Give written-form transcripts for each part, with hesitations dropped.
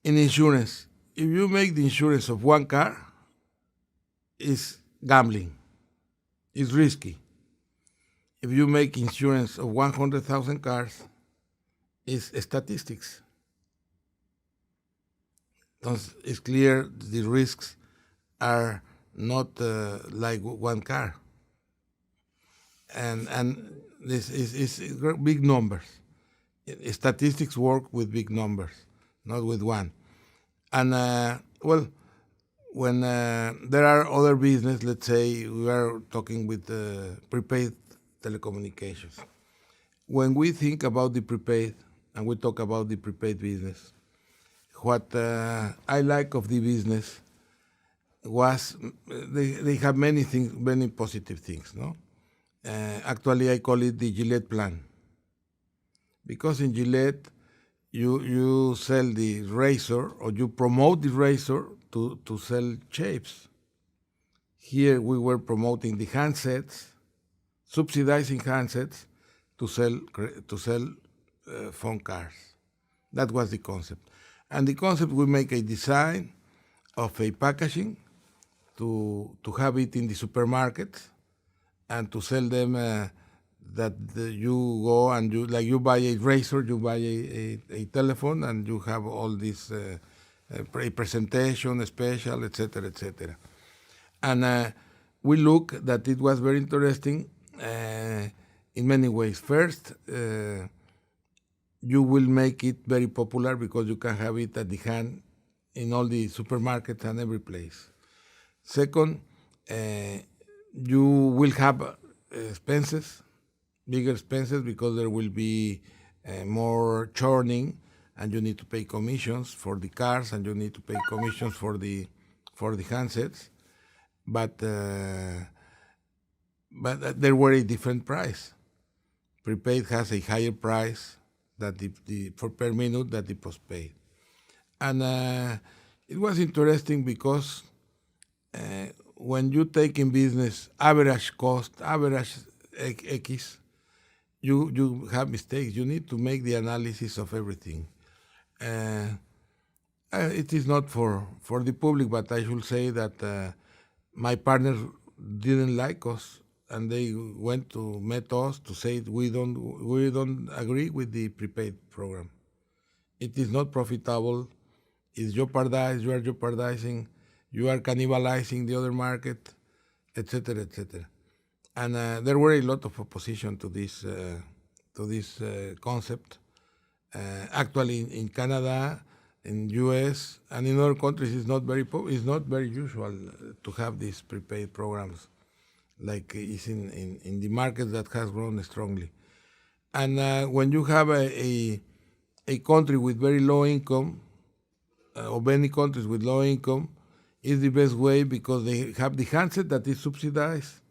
In insurance, if you make the insurance of one car, it's gambling. It's risky. If you make insurance of 100,000 cars, it's statistics. It's clear the risks are not like one car. And this is big numbers. Statistics work with big numbers, not with one. And when there are other business, let's say we are talking with prepaid telecommunications. When we think about the prepaid and we talk about the prepaid business, what I like of the business was they have many things, many positive things, no? Actually, I call it the Gillette plan. Because in Gillette, you sell the razor or you promote the razor to sell shapes. Here we were promoting the handsets, subsidizing handsets to sell phone cars. That was the concept. And the concept, we make a design of a packaging to have it in the supermarket and to sell them that you go and you buy a razor, you buy a telephone, and you have all this presentation, special, etc., etc. And we look that it was very interesting in many ways. First, you will make it very popular because you can have it at the hand in all the supermarkets and every place. Second, you will have expenses, bigger expenses, because there will be more churning, and you need to pay commissions for the cars, and you need to pay commissions for the handsets. But there were a different price. Prepaid has a higher price that for per minute that the postpaid. And it was interesting because when you take in business average cost, average X, you have mistakes. You need to make the analysis of everything. It is not for the public, but I should say that my partners didn't like us, and they met us to say we don't agree with the prepaid program. It is not profitable. It's jeopardized. You are jeopardizing. You are cannibalizing the other market, etc., etc. And there were a lot of opposition to this concept. Actually, in Canada, in U.S., and in other countries, it's not very usual to have these prepaid programs, like it's in the market that has grown strongly. And when you have a country with very low income, or many countries with low income, is the best way because they have the handset that is subsidized,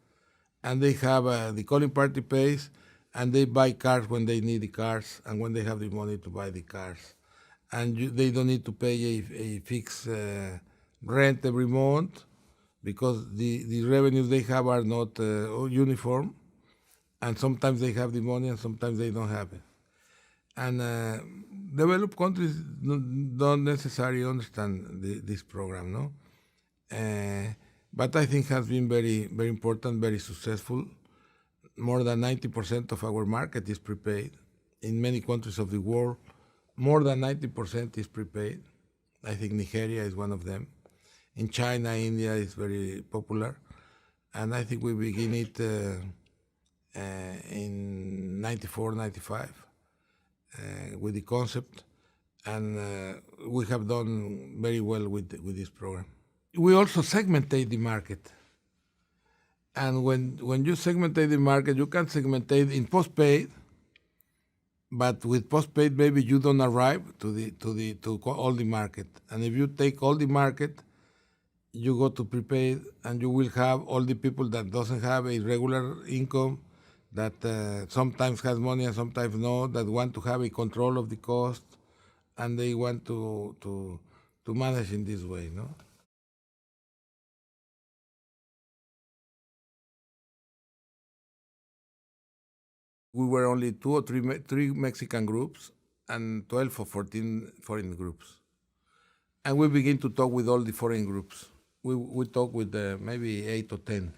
and they have the calling party pays, and they buy cars when they need the cars and when they have the money to buy the cars. And they don't need to pay a fixed rent every month because the revenues they have are not uniform, and sometimes they have the money and sometimes they don't have it. And developed countries don't necessarily understand this program, no? But I think has been very, very important, very successful. More than 90% of our market is prepaid. In many countries of the world, more than 90% is prepaid. I think Nigeria is one of them. In China, India is very popular. And I think we begin it in 94, 95 with the concept. And we have done very well with this program. We also segmentate the market. And when you segmentate the market, you can segmentate in postpaid, but with postpaid maybe you don't arrive to all the market. And if you take all the market, you go to prepaid, and you will have all the people that doesn't have a regular income, that sometimes has money and sometimes no, that want to have a control of the cost, and they want to manage in this way, no? We were only 2 or 3 Mexican groups and 12 or 14 foreign groups. and we begin to talk with all the foreign groups. We talk with maybe 8 or 10.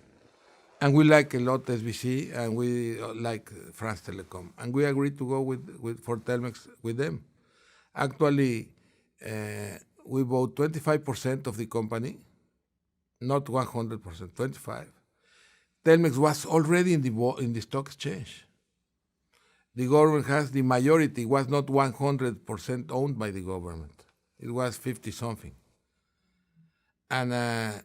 And we like a lot SBC, and we like France Telecom. And we agreed to go for Telmex with them. Actually, we bought 25% of the company, not 100%, 25. Telmex was already in the stock exchange. The government has the majority, was not 100% owned by the government. It was 50 something. And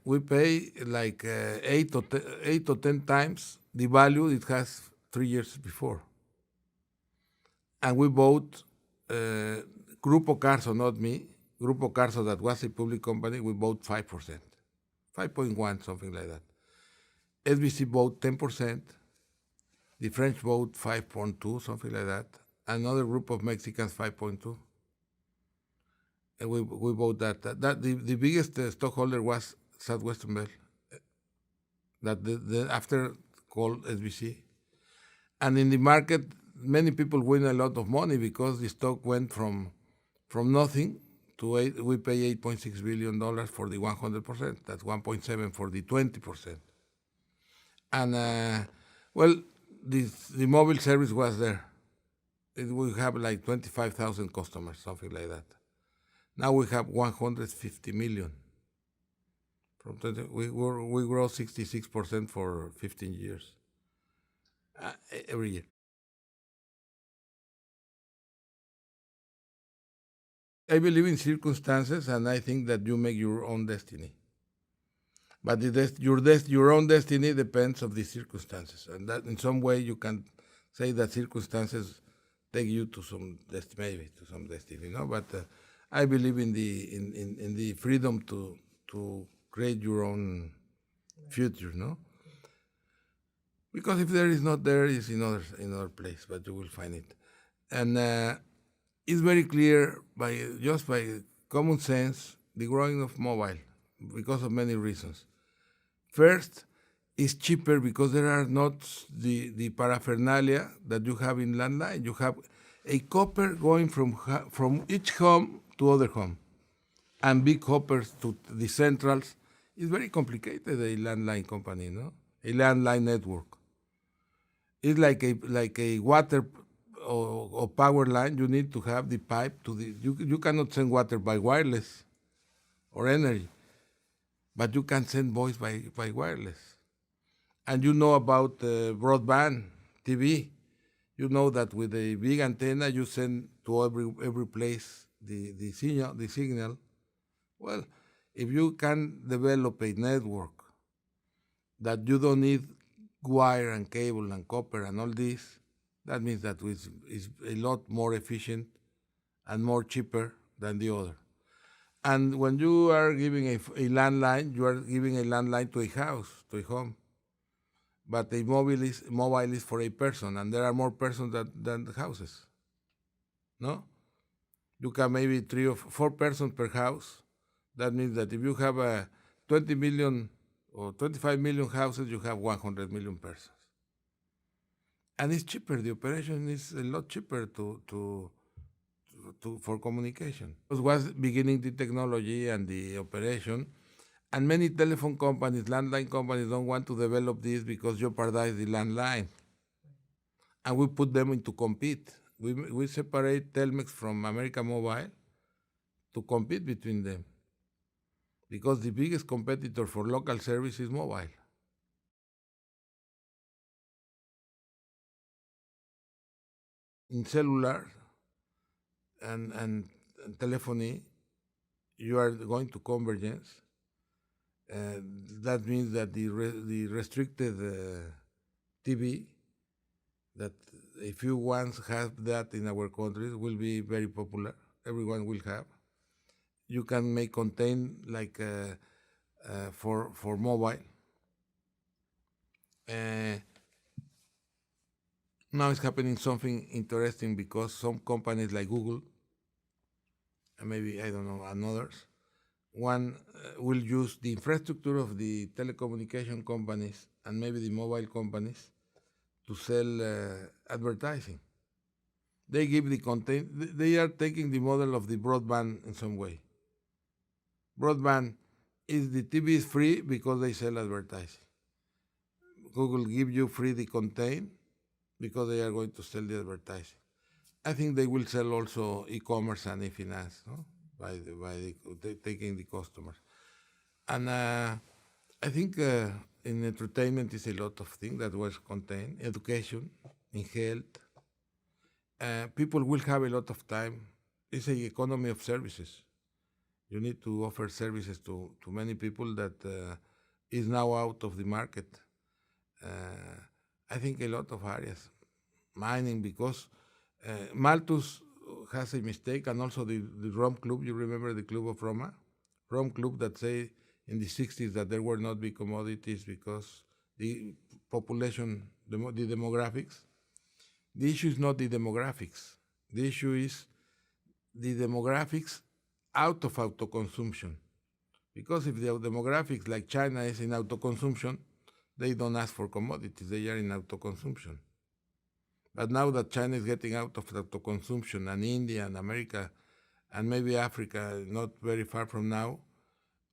we pay like 8 or 10 times the value it has 3 years before. And we bought Grupo Carso, not me. Grupo Carso, that was a public company, we bought 5%, 5.1, something like that. SBC bought 10%. The French bought 5.2, something like that. Another group of Mexicans 5.2. And we bought that. The biggest stockholder was Southwestern Bell, that the after called SBC. And in the market, many people win a lot of money because the stock went from nothing to we pay $8.6 billion for the 100%. That's 1.7 for the 20%. And well, the mobile service was there. We have like 25,000 customers, something like that. Now we have 150 million. We grow 66% for 15 years, every year. I believe in circumstances, and I think that you make your own destiny. But your own destiny depends on the circumstances, and that in some way you can say that circumstances take you to some maybe to some destiny, But I believe in the freedom to create your own future, Because if there is not there, is in other place, but you will find it, and it's very clear just by common sense the growing of mobile because of many reasons. First, it's cheaper because there are not the paraphernalia that you have in landline. You have a copper going from each home to other home, and big hoppers to the centrals. It's very complicated, a landline company, a landline network. It's like a water or power line. You need to have the pipe to you cannot send water by wireless or energy, but you can send voice by wireless. And you know about broadband TV. You know that with a big antenna, you send to every place the signal. Well, if you can develop a network that you don't need wire and cable and copper and all this, that means that it's a lot more efficient and more cheaper than the other. And when you are giving a landline, you are giving a landline to a house, to a home. But a mobile is for a person, and there are more persons than the houses. No? You can maybe 3 or 4 persons per house. That means that if you have 20 million or 25 million houses, you have 100 million persons. And it's cheaper. The operation is a lot cheaper for communication. It was beginning the technology and the operation, and many telephone companies, landline companies, don't want to develop this because jeopardize the landline. And we put them into compete. We separate Telmex from America Mobile to compete between them, because the biggest competitor for local service is mobile. In cellular and telephony, you are going to convergence. That means that the restricted TV, that a few ones have that in our countries, will be very popular. Everyone will have. You can make content like for mobile. Now it's happening something interesting because some companies like Google, and maybe, I don't know, and others, one will use the infrastructure of the telecommunication companies and maybe the mobile companies to sell advertising. They give the content. They are taking the model of the broadband in some way. Broadband is the TV is free because they sell advertising. Google give you free the content because they are going to sell the advertising. I think they will sell also e-commerce and e-finance, no? Taking the customers. And I think in entertainment is a lot of things that was contained. Education, in health. People will have a lot of time. It's an economy of services. You need to offer services to many people that is now out of the market. I think a lot of areas. Mining, because Malthus has a mistake, and also the Rome Club, you remember the Club of Roma? Rome Club that say in the 60s that there were not big commodities because the population, the demographics. The issue is not the demographics. The issue is the demographics out of autoconsumption. Because if the demographics like China is in autoconsumption, they don't ask for commodities, they are in autoconsumption. But now that China is getting out of autoconsumption, and India and America and maybe Africa, not very far from now,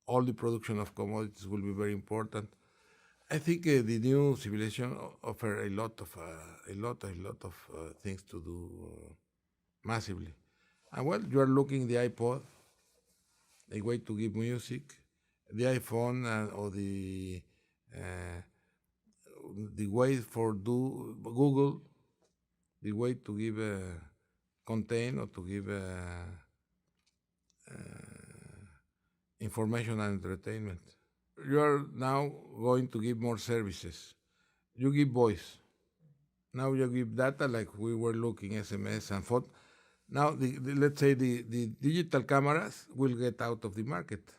all the production of commodities will be very important. I think the new civilization offer a lot of things to do massively. And well, you are looking the iPod, a way to give music, the iPhone or the way for Google, the way to give content or to give information and entertainment. You are now going to give more services. You give voice. Now you give data like we were looking, SMS and photo. Now, let's say the digital cameras will get out of the market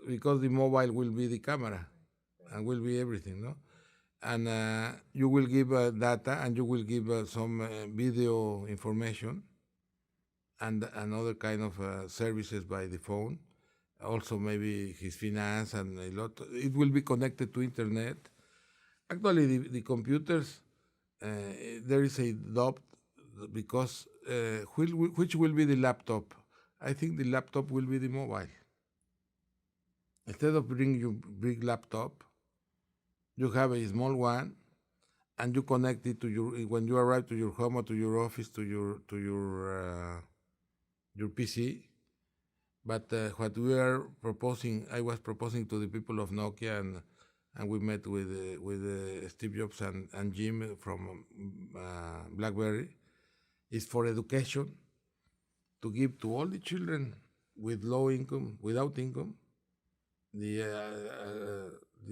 because the mobile will be the camera and will be everything, no? And you will give data, and you will give some video information and other kind of services by the phone. Also maybe his finance and a lot. It will be connected to internet. Actually, the computers, there is a doubt because which will be the laptop? I think the laptop will be the mobile. Instead of bringing you big laptop, you have a small one, and you connect it to when you arrive to your home or to your office to your PC. But what we are proposing, I was proposing to the people of Nokia, and we met with Steve Jobs and Jim from BlackBerry, is for education, to give to all the children with low income, without income,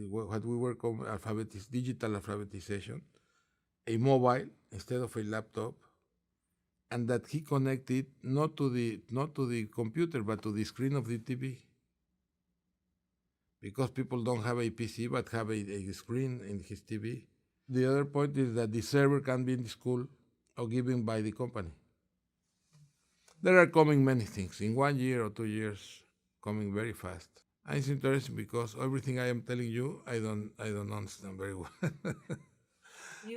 what we were calling digital alphabetization, a mobile instead of a laptop, and that he connected not to the computer but to the screen of the TV. Because people don't have a PC but have a screen in his TV. The other point is that the server can be in the school or given by the company. There are coming many things in 1 year or 2 years, coming very fast. And it's interesting because everything I am telling you, I don't understand very well.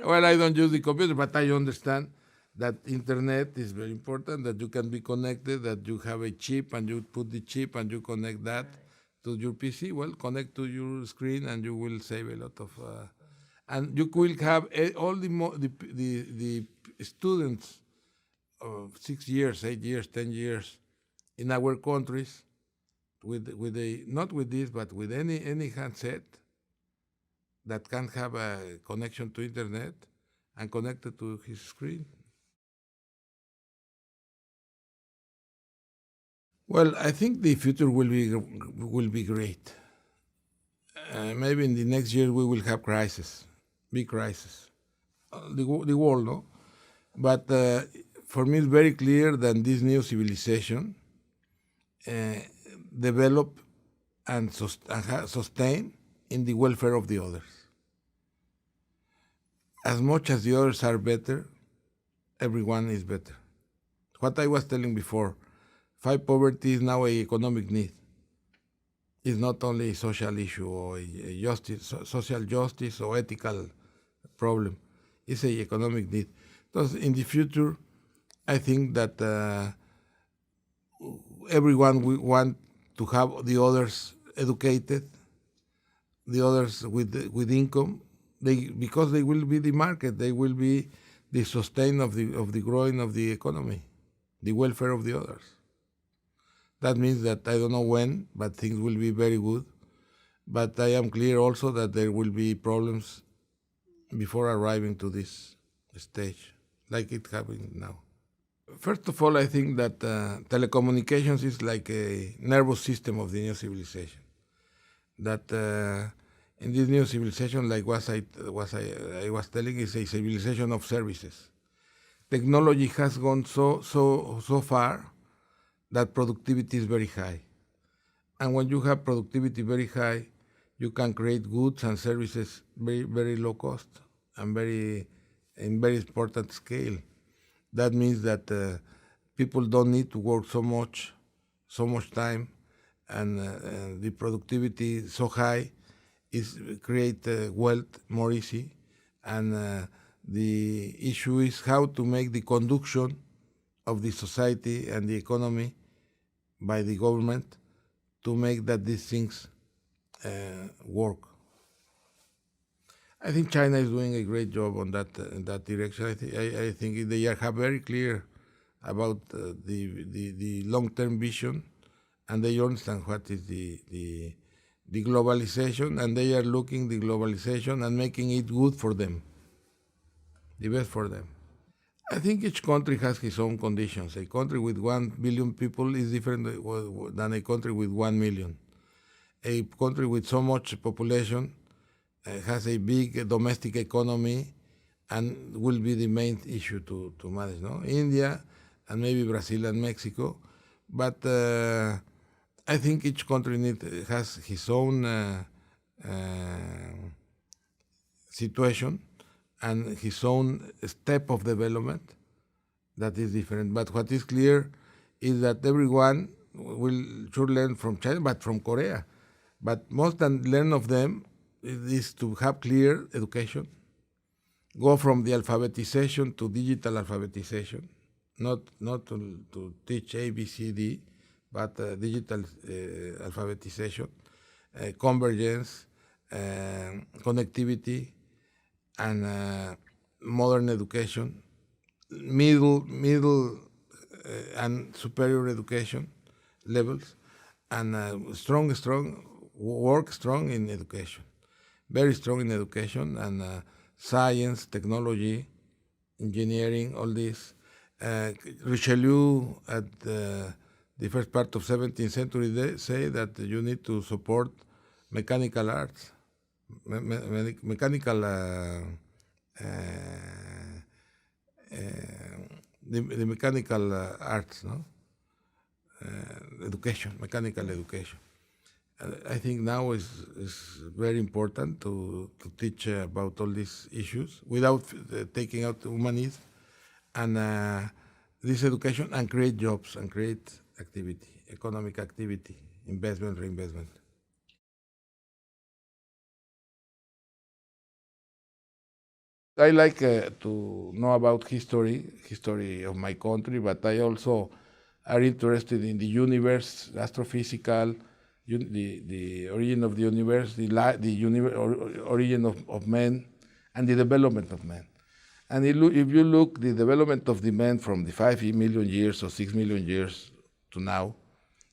Well, I don't use the computer, but I understand that internet is very important, that you can be connected, that you have a chip and you put the chip and you connect that to your PC. Well, connect to your screen and you will save a lot of... and you will have all the students of 6 years, 8 years, 10 years in our countries with a, not with this, but with any handset that can have a connection to internet and connected to his screen. Well, I think the future will be great. Maybe in the next year we will have crisis, big crisis, the world, no? But for me, it's very clear that this new civilization develop and sustain in the welfare of the others. As much as the others are better, everyone is better. What I was telling before, fight poverty is now an economic need. It's not only a social issue or a social justice or ethical problem. It's an economic need. Because in the future, I think that everyone will want to have the others educated, the others with income. Because they will be the market, they will be the sustain of the growing of the economy, the welfare of the others. That means that I don't know when, but things will be very good. But I am clear also that there will be problems before arriving to this stage, like it happened now. First of all, I think that telecommunications is like a nervous system of the new civilization. That in this new civilization, like I was telling, is a civilization of services. Technology has gone so far that productivity is very high. And when you have productivity very high, you can create goods and services very low cost and in very important scale. That means that people don't need to work so much time, and the productivity so high is create wealth more easy. And the issue is how to make the conduction of the society and the economy by the government to make that these things work. I think China is doing a great job on that in that direction. I think they are very clear about the long-term vision, and they understand what is the globalization, and they are looking the globalization and making it good for them, the best for them. I think each country has its own conditions. A country with 1 billion people is different than a country with 1 million. A country with so much population has a big domestic economy and will be the main issue to manage. No? India and maybe Brazil and Mexico. But I think each country has his own situation and his own step of development that is different. But what is clear is that everyone should learn from China, but from Korea. But most than learn of them is to have clear education, go from the alphabetization to digital alphabetization, not to teach A, B, C, D, but digital alphabetization, convergence, connectivity, and modern education, middle and superior education levels, and strong in education, very strong in education, and science, technology, engineering, all this. Richelieu at the first part of 17th century they say that you need to support mechanical arts, mechanical the mechanical arts, no? Education, mechanical education. I think now is very important to teach about all these issues without taking out humanism and this education, and create jobs and create activity, economic activity, investment, reinvestment. I like to know about history of my country, but I also are interested in the universe, astrophysical, the origin of the universe, the origin of man, and the development of man. And if you look the development of the man from the 5 million years or 6 million years to now,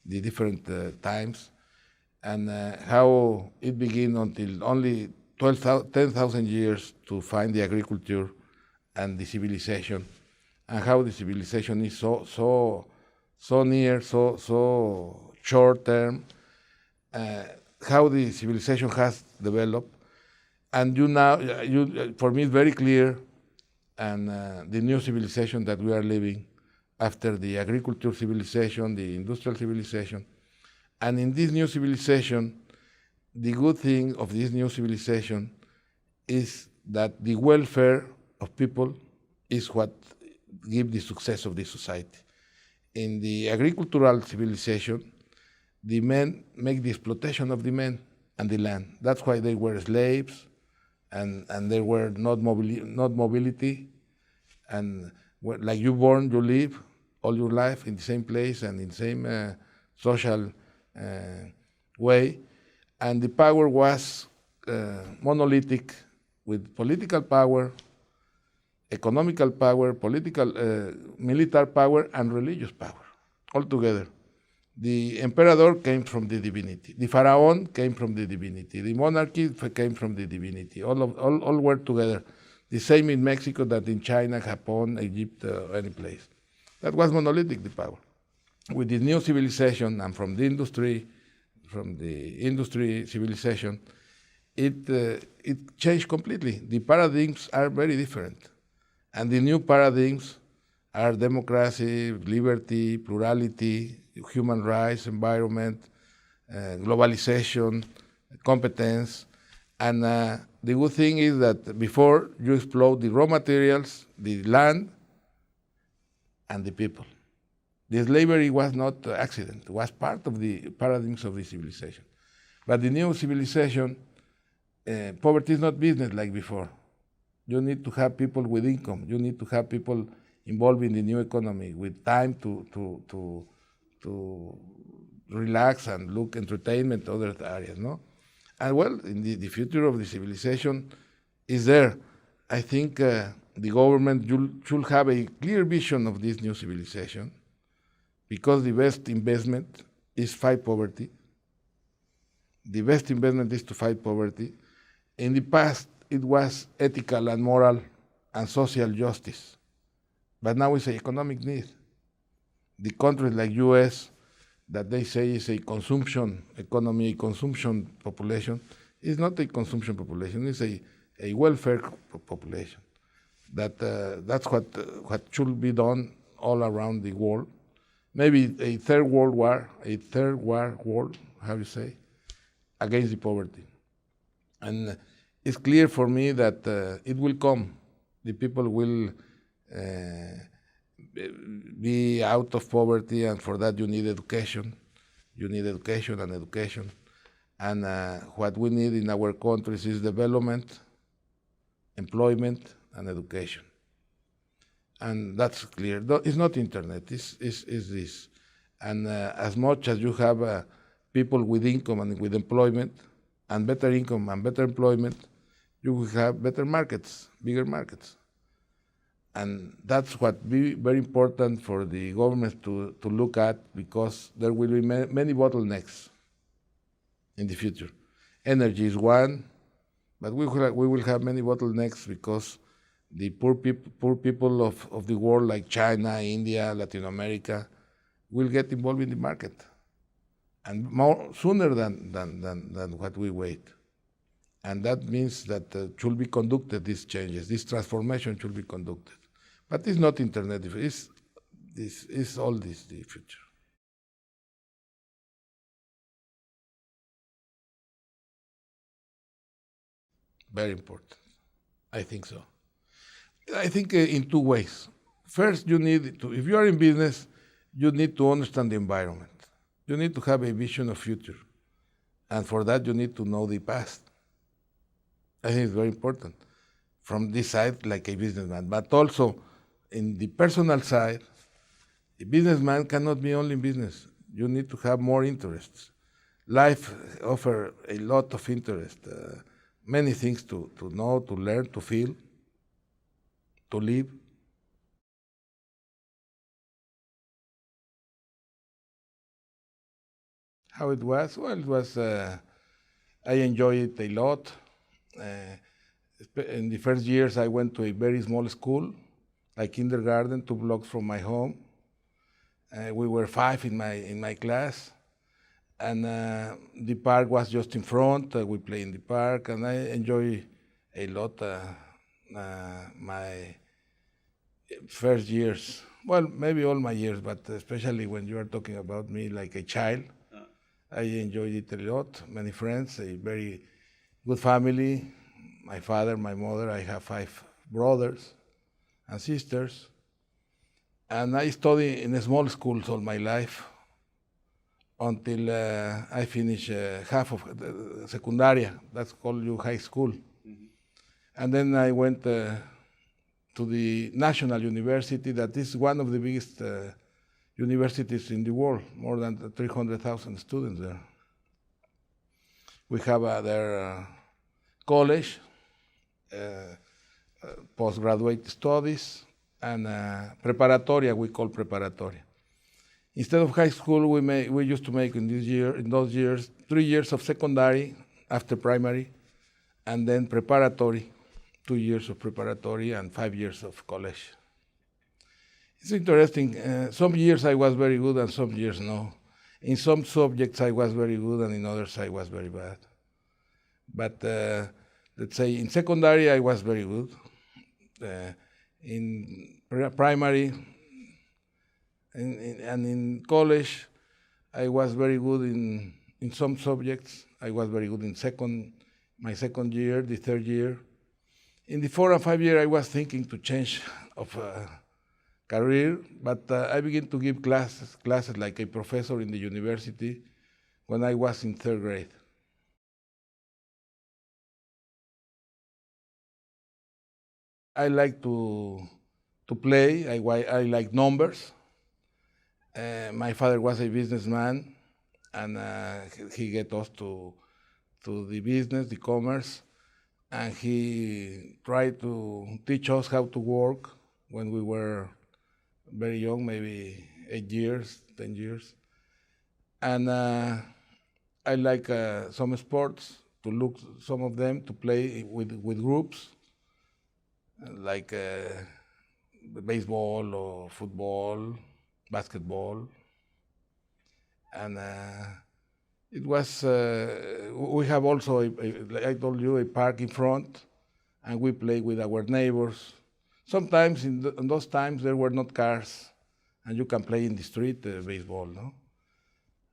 the different times, and how it began until only 10,000 years to find the agriculture and the civilization, and how the civilization is so near, so short term, how the civilization has developed, and for me it's very clear, and the new civilization that we are living after the agriculture civilization, the industrial civilization, and in this new civilization, the good thing of this new civilization is that the welfare of people is what gives the success of the society. In the agricultural civilization, the men make the exploitation of the men and the land. That's why they were slaves, and there were not mobility, and like you born, you live all your life in the same place and in the same social way, and the power was monolithic, with political power, economical power, military power, and religious power, all together. The emperor came from the divinity. The pharaoh came from the divinity. The monarchy came from the divinity. All were together. The same in Mexico that in China, Japan, Egypt, any place. That was monolithic, the power. With the new civilization and from the industry civilization, it changed completely. The paradigms are very different. And the new paradigms are democracy, liberty, plurality, human rights, environment, globalization, competence. And the good thing is that before you explode the raw materials, the land, and the people. The slavery was not an accident, it was part of the paradigms of the civilization. But the new civilization, poverty is not business like before. You need to have people with income. You need to have people involved in the new economy with time to relax and look entertainment, other areas, no? And well, in the future of the civilization is there. I think the government should have a clear vision of this new civilization, because the best investment is fight poverty. The best investment is to fight poverty. In the past, it was ethical and moral and social justice, but now it's an economic need. The countries like US, that they say is a consumption economy, consumption population, is not a consumption population, it's a welfare population. That's what should be done all around the world. Maybe a third world war, how you say, against the poverty. And it's clear for me that it will come. The people will be out of poverty, and for that you need education. You need education and education. And what we need in our countries is development, employment, and education. And that's clear. It's not internet, it's this. And as much as you have people with income and with employment, and better income and better employment, you will have better markets, bigger markets. And that's what be very important for the government to look at, because there will be many bottlenecks in the future. Energy is one, but we will have many bottlenecks because the poor people of the world, like China, India, Latin America, will get involved in the market, and sooner than what we wait. And that means that should be conducted, these changes, this transformation should be conducted. But it's not internet, it's all this, the future. Very important. I think so. I think in two ways. First, you need to, if you are in business, you need to understand the environment. You need to have a vision of future. And for that, you need to know the past. I think it's very important from this side, like a businessman. But also, in the personal side, a businessman cannot be only in business. You need to have more interests. Life offers a lot of interest, many things to know, to learn, to feel, to live. How it was? Well, it was, I enjoyed it a lot. In the first years, I went to a very small school, like kindergarten, 2 blocks from my home. We were 5 in my class, and the park was just in front. We played in the park, and I enjoy a lot my first years. Well, maybe all my years, but especially when you are talking about me like a child, I enjoyed it a lot. Many friends, a very good family. My father, my mother. I have 5 brothers and sisters. And I studied in small schools all my life until I finished half of secundaria. That's called high school. Mm-hmm. And then I went to the National University, that is one of the biggest universities in the world, more than 300,000 students there. We have their college, postgraduate studies, and preparatoria, we call preparatoria. Instead of high school, we used to make in those years 3 years of secondary after primary, and then preparatory, 2 years of preparatory and 5 years of college. It's interesting. Some years I was very good and some years no. In some subjects I was very good and in others I was very bad. But let's say in secondary I was very good. In primary and in college I was very good in some subjects. I was very good in my second year, the third year. In the 4 and 5 year I was thinking to change of career, but I began to give classes like a professor in the university when I was in third grade. I like to play. I like numbers. My father was a businessman, and he get us to the business, the commerce, and he tried to teach us how to work when we were very young, maybe 8 years, 10 years. And I like some sports, to look some of them, to play with groups, like baseball or football, basketball. And it was, we have also, like I told you, a park in front, and we play with our neighbors. Sometimes in those times there were not cars, and you can play in the street baseball, no?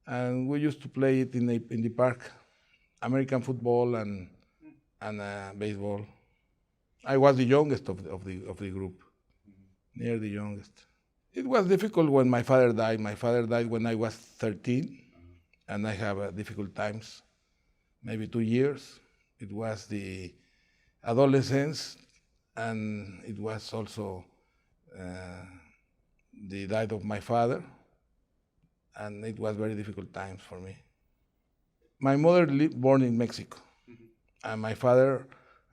And we used to play it in the park, American football and baseball. I was the youngest of the group, near the youngest. It was difficult when my father died. My father died when I was 13, and I have difficult times, maybe 2 years. It was the adolescence, and it was also the death of my father, and it was very difficult times for me. My mother born in Mexico, and my father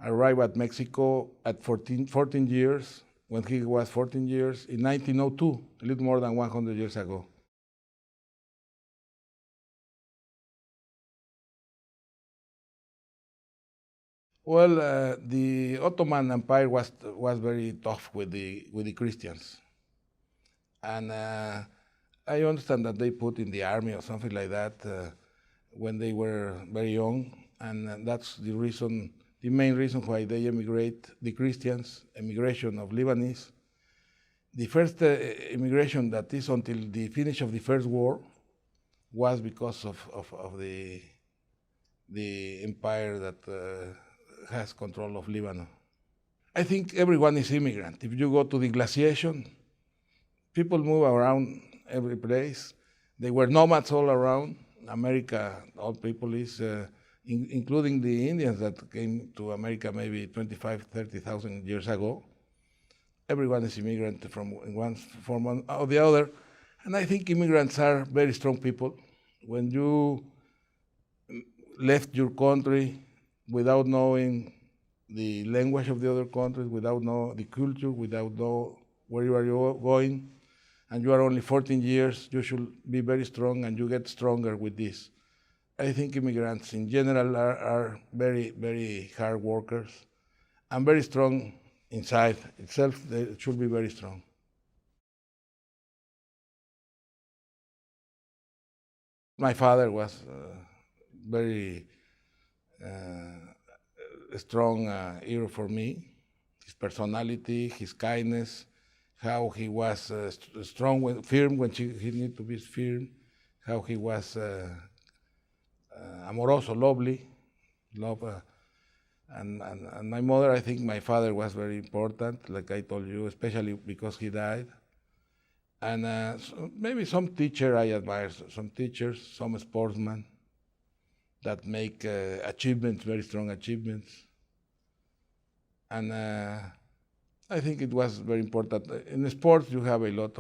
arrived at Mexico at 14 years, when he was 14 years, in 1902, a little more than 100 years ago. Well, the Ottoman Empire was very tough with the Christians, and I understand that they put in the army or something like that when they were very young, and that's the reason, the main reason why they emigrate. The Christians, emigration of Lebanese. The first immigration that is until the finish of the First War was because of the empire that has control of Lebanon. I think everyone is immigrant. If you go to the glaciation, people move around every place. They were nomads all around. America, all people is, including the Indians that came to America maybe 25, 30,000 years ago. Everyone is immigrant from one form or the other. And I think immigrants are very strong people. When you left your country without knowing the language of the other countries, without knowing the culture, without knowing where you are going, and you are only 14 years, you should be very strong, and you get stronger with this. I think immigrants in general are very, very hard workers and very strong inside itself. They should be very strong. My father was very strong hero for me. His personality, his kindness, how he was strong, firm when he needed to be firm, how he was amoroso, lovely, and my mother. I think my father was very important, like I told you, especially because he died. And maybe some teacher I admire, some teachers, some sportsmen that make achievements, very strong achievements. And I think it was very important. In sports, you have a lot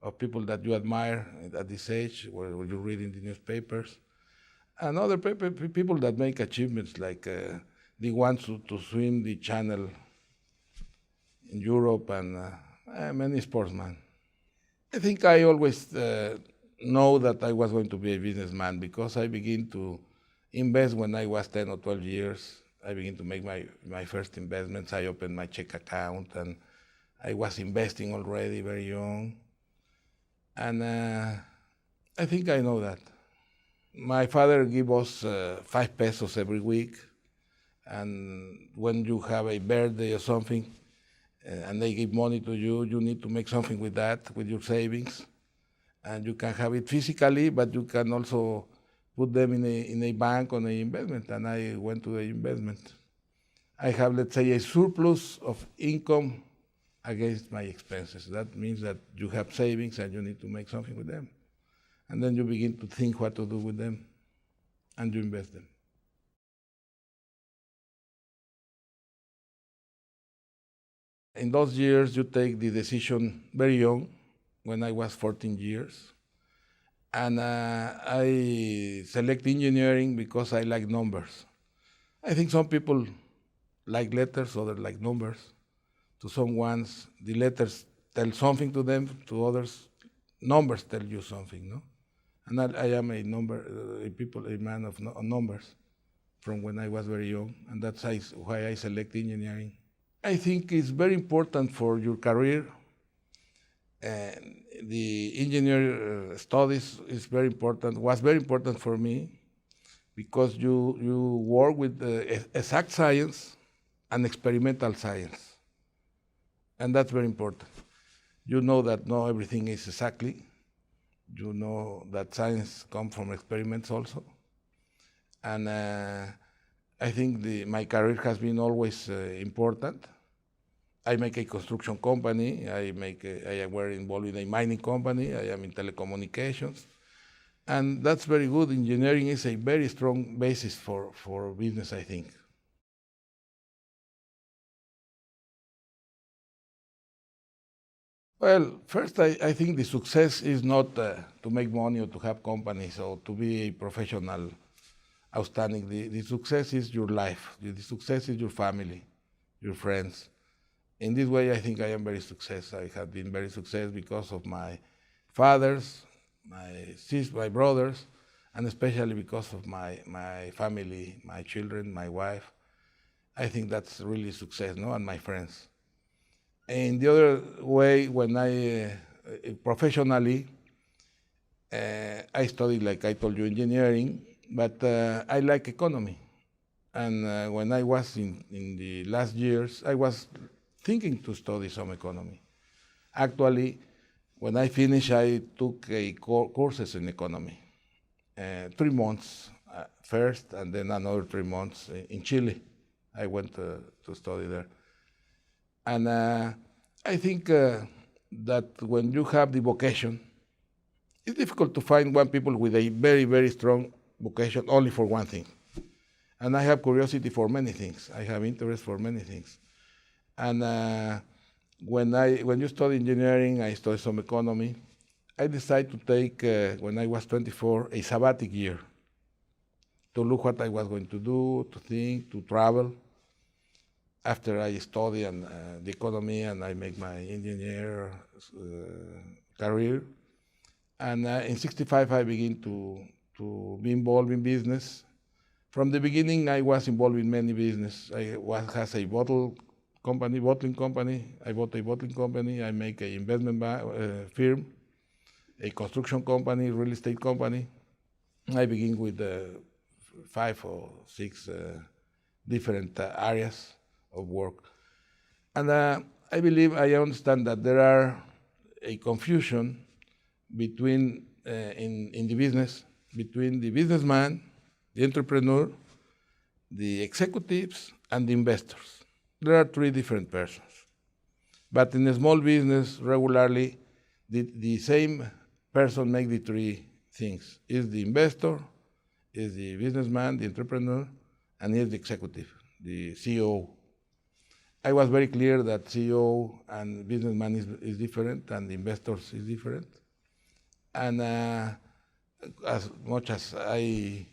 of people that you admire at this age, where you read in the newspapers, and other people that make achievements, like the ones to swim the channel in Europe, and many sportsmen. I think I always know that I was going to be a businessman, because I began to invest when I was 10 or 12 years. I began to make my first investments. I opened my check account, and I was investing already very young. And I think I know that. My father gave us 5 pesos every week, and when you have a birthday or something, and they give money to you, you need to make something with that, with your savings. And you can have it physically, but you can also put them in a bank on an investment. And I went to the investment. I have, let's say, a surplus of income against my expenses. That means that you have savings and you need to make something with them. And then you begin to think what to do with them, and you invest them. In those years, you take the decision very young, when I was 14 years. And I select engineering because I like numbers. I think some people like letters, others like numbers. To some ones, the letters tell something to them, to others, numbers tell you something, no? And I am a man of numbers from when I was very young, and that's why I select engineering. I think it's very important for your career. And the engineer studies was very important for me, because you work with exact science and experimental science. And that's very important. You know that not everything is exactly. You know that science comes from experiments also. And I think my career has been always important. I make a construction company. I were involved in a mining company. I am in telecommunications. And that's very good. Engineering is a very strong basis for business, I think. Well, first, I think the success is not to make money or to have companies or to be a professional outstanding. The success is your life. The success is your family, your friends. In this way, I think I am very successful. I have been very successful because of my fathers, my brothers, and especially because of my family, my children, my wife. I think that's really success, no? And my friends. In the other way, when I professionally, I studied, like I told you, engineering, but I like economy. And when I was in the last years, I was thinking to study some economy. Actually, when I finished, I took courses in economy, 3 months first, and then another 3 months in Chile. I went to study there. And I think that when you have the vocation, it's difficult to find one people with a very, very strong vocation only for one thing. And I have curiosity for many things. I have interest for many things. And when you study engineering, I study some economy. I decided to take, when I was 24, a sabbatic year to look what I was going to do, to think, to travel. After I study the economy and I make my engineer career. And in '65, I began to be involved in business. From the beginning, I was involved in many business. Has a bottling company. I bought a bottling company. I make an investment firm, a construction company, real estate company. I begin with 5 or 6 different areas of work. And I believe I understand that there are a confusion between in the business, between the businessman, the entrepreneur, the executives, and the investors. There are 3 different persons. But in a small business, regularly, the same person makes the 3 things. Is the investor, is the businessman, the entrepreneur, and is the executive, the CEO. I was very clear that CEO and businessman is different and investors is different. And as much as I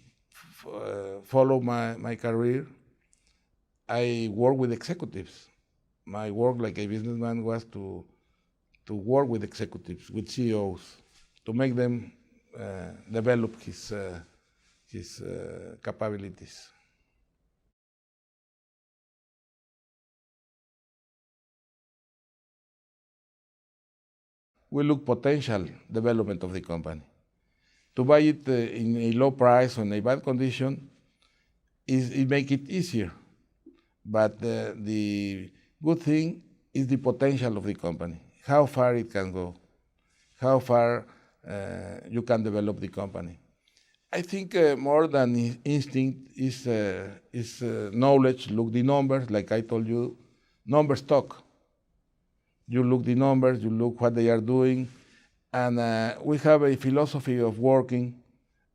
follow my career, I work with executives. My work like a businessman was to work with executives, with CEOs, to make them develop his capabilities. We look potential development of the company. To buy it in a low price or in a bad condition, it make it easier. But the good thing is the potential of the company, how far it can go, how far you can develop the company. I think more than instinct is knowledge. Look the numbers, like I told you, numbers talk. You look the numbers, you look what they are doing, and we have a philosophy of working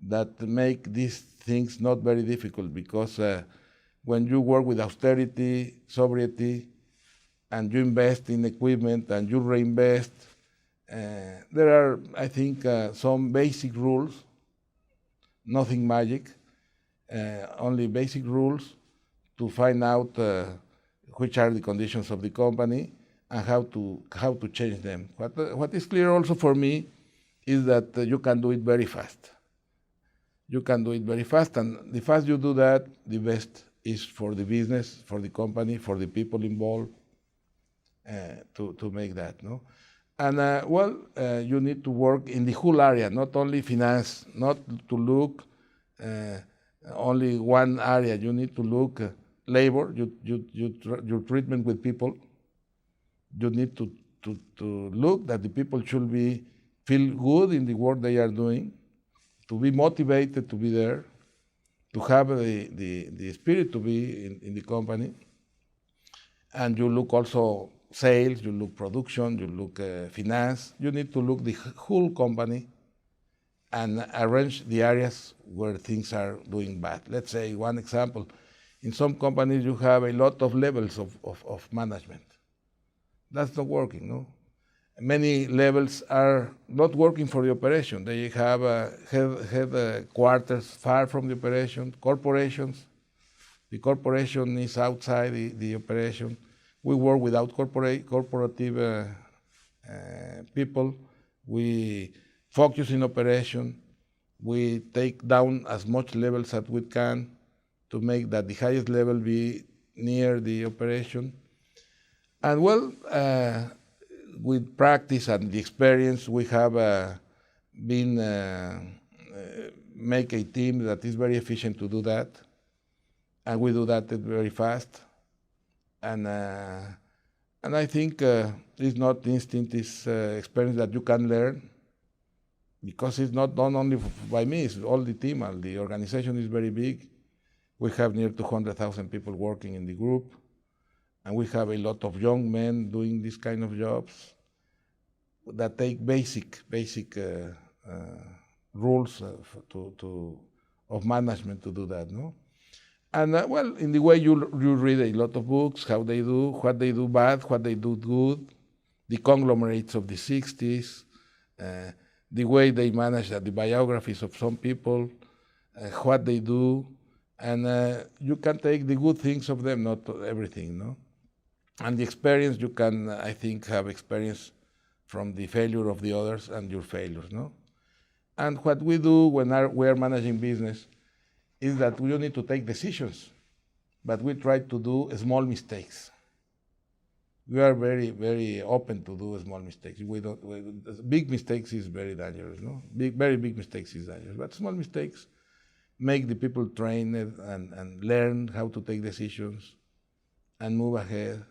that make these things not very difficult, because when you work with austerity, sobriety, and you invest in equipment and you reinvest, there are, I think, some basic rules, nothing magic, only basic rules to find out which are the conditions of the company and how to change them. What is clear also for me is that you can do it very fast. You can do it very fast, and the fast you do that, the best is for the business, for the company, for the people involved, to make that. No, and you need to work in the whole area, not only finance, not to look only one area. You need to look labor, your treatment with people. You need to look that the people should feel good in the work they are doing, to be motivated to be there, to have the spirit to be in the company. And you look also sales, you look production, you look finance. You need to look the whole company and arrange the areas where things are doing bad. Let's say one example. In some companies you have a lot of levels of management. That's not working, no? Many levels are not working for the operation. They have headquarters far from the operation, corporations. The corporation is outside the operation. We work without corporative people. We focus in operation. We take down as much levels as we can to make that the highest level be near the operation. And with practice and the experience, we have been make a team that is very efficient to do that, and we do that very fast. And I think it's not instinct; it's experience that you can learn, because it's not done only by me; it's all the team. And the organization is very big. We have near 200,000 people working in the group. And we have a lot of young men doing this kind of jobs that take basic rules of management to do that, no? And in the way you read a lot of books, how they do, what they do bad, what they do good, the conglomerates of the 60s, the way they manage the biographies of some people, what they do, and you can take the good things of them, not everything, no? And the experience, you can, I think, have experience from the failure of the others and your failures, no? And what we do when we are managing business is that we don't need to take decisions, but we try to do small mistakes. We are very, very open to do small mistakes. Big mistakes is very dangerous, no? Very big mistakes is dangerous, but small mistakes make the people trained and learn how to take decisions and move ahead.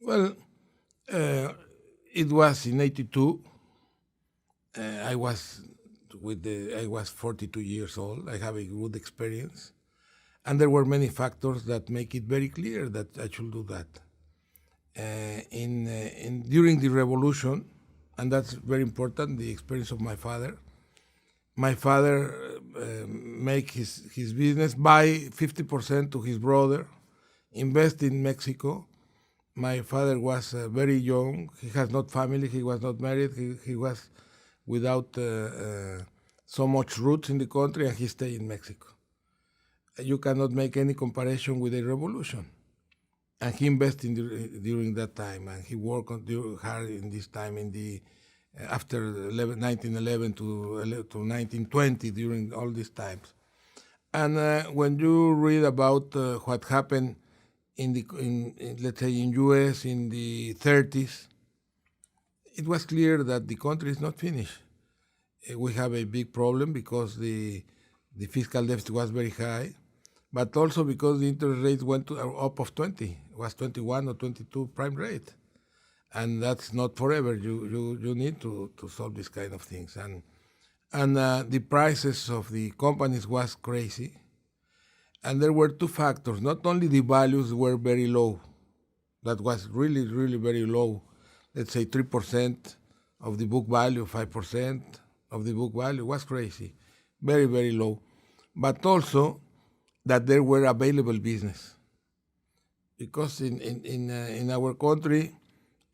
Well, it was in '82. I was I was 42 years old. I have a good experience, and there were many factors that make it very clear that I should do that. During the revolution, and that's very important, the experience of my father. My father make his business, buy 50% to his brother, invest in Mexico. My father was very young. He has not family. He was not married. He was without so much roots in the country, and he stayed in Mexico. You cannot make any comparison with a revolution. And he invested during that time, and he worked hard in this time in the after 1911 to 1920, during all these times. And when you read about what happened in let's say in U.S. in the 30s, it was clear that the country is not finished. We have a big problem because the fiscal deficit was very high, but also because the interest rate went to up of 20. It was 21 or 22 prime rate. And that's not forever. You need to solve these kind of things. And the prices of the companies was crazy. And there were two factors. Not only the values were very low, that was really, really very low. Let's say 3% of the book value, 5% of the book value was crazy. Very, very low. But also that there were available business. Because in our country,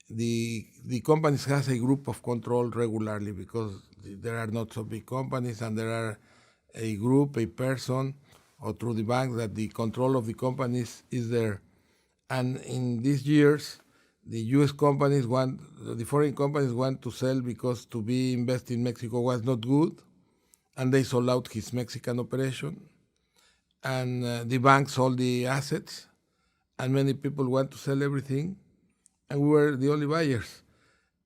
the companies has a group of control regularly, because there are not so big companies, and there are a group, a person, or through the bank, that the control of the companies is there. And in these years, the U.S. companies the foreign companies want to sell, because to be invested in Mexico was not good, and they sold out his Mexican operation. And the bank sold the assets, and many people want to sell everything, and we were the only buyers.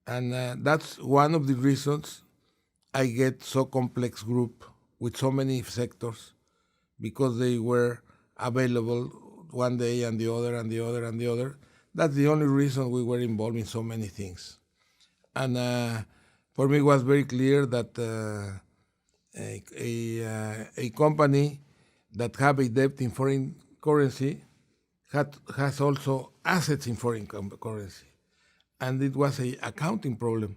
And that's one of the reasons I get so complex group with so many sectors, because they were available one day and the other and the other and the other. That's the only reason we were involved in so many things. And for me, it was very clear that a company that have a debt in foreign currency has also assets in foreign currency. And it was an accounting problem.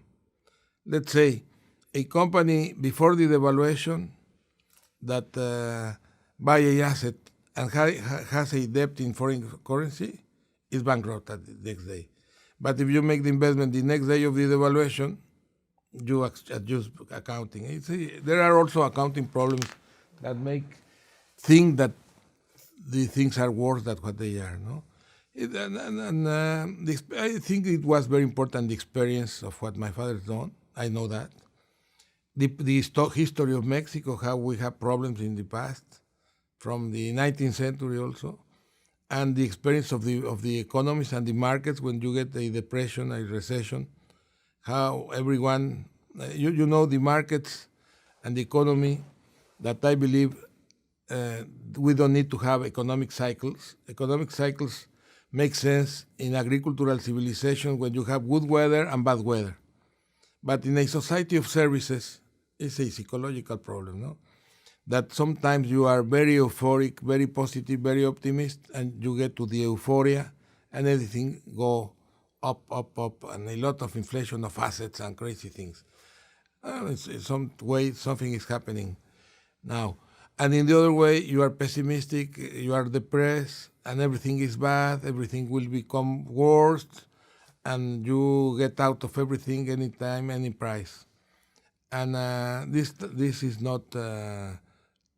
Let's say a company before the devaluation that buy a asset and has a debt in foreign currency is bankrupt at the next day. But if you make the investment the next day of the devaluation, you adjust accounting. There are also accounting problems that make think that the things are worse than what they are. No, I think it was very important, the experience of what my father's done. I know that the history of Mexico, how we have problems in the past, from the 19th century also, and the experience of the economies and the markets when you get a depression, a recession, how everyone, you know, the markets and the economy, that I believe we don't need to have economic cycles. Economic cycles make sense in agricultural civilization when you have good weather and bad weather. But in a society of services, it's a psychological problem, no? That sometimes you are very euphoric, very positive, very optimistic, and you get to the euphoria, and everything go up, and a lot of inflation of assets and crazy things. In some way, something is happening now. And in the other way, you are pessimistic, you are depressed, and everything is bad, everything will become worse, and you get out of everything anytime, any price. And this is not,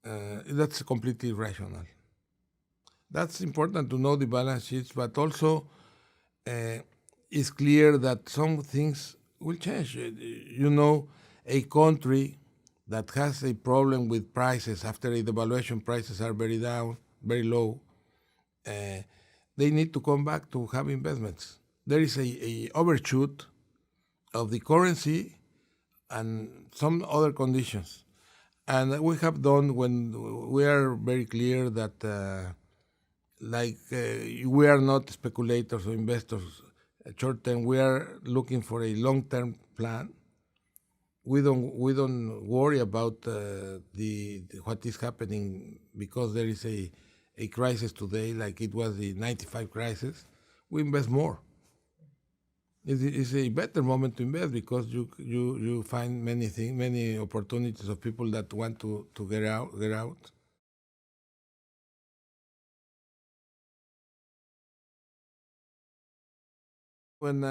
that's completely irrational. That's important to know the balance sheets, but also it's clear that some things will change. You know, a country that has a problem with prices after a devaluation, prices are very down, very low, they need to come back to have investments. There is a overshoot of the currency and some other conditions. And we have done, when we are very clear that we are not speculators or investors short term, we are looking for a long-term plan. We don't worry about what is happening because there is a crisis today, like it was the 95 crisis. We invest more. it's a better moment to invest because you find many opportunities of people that want to get out. When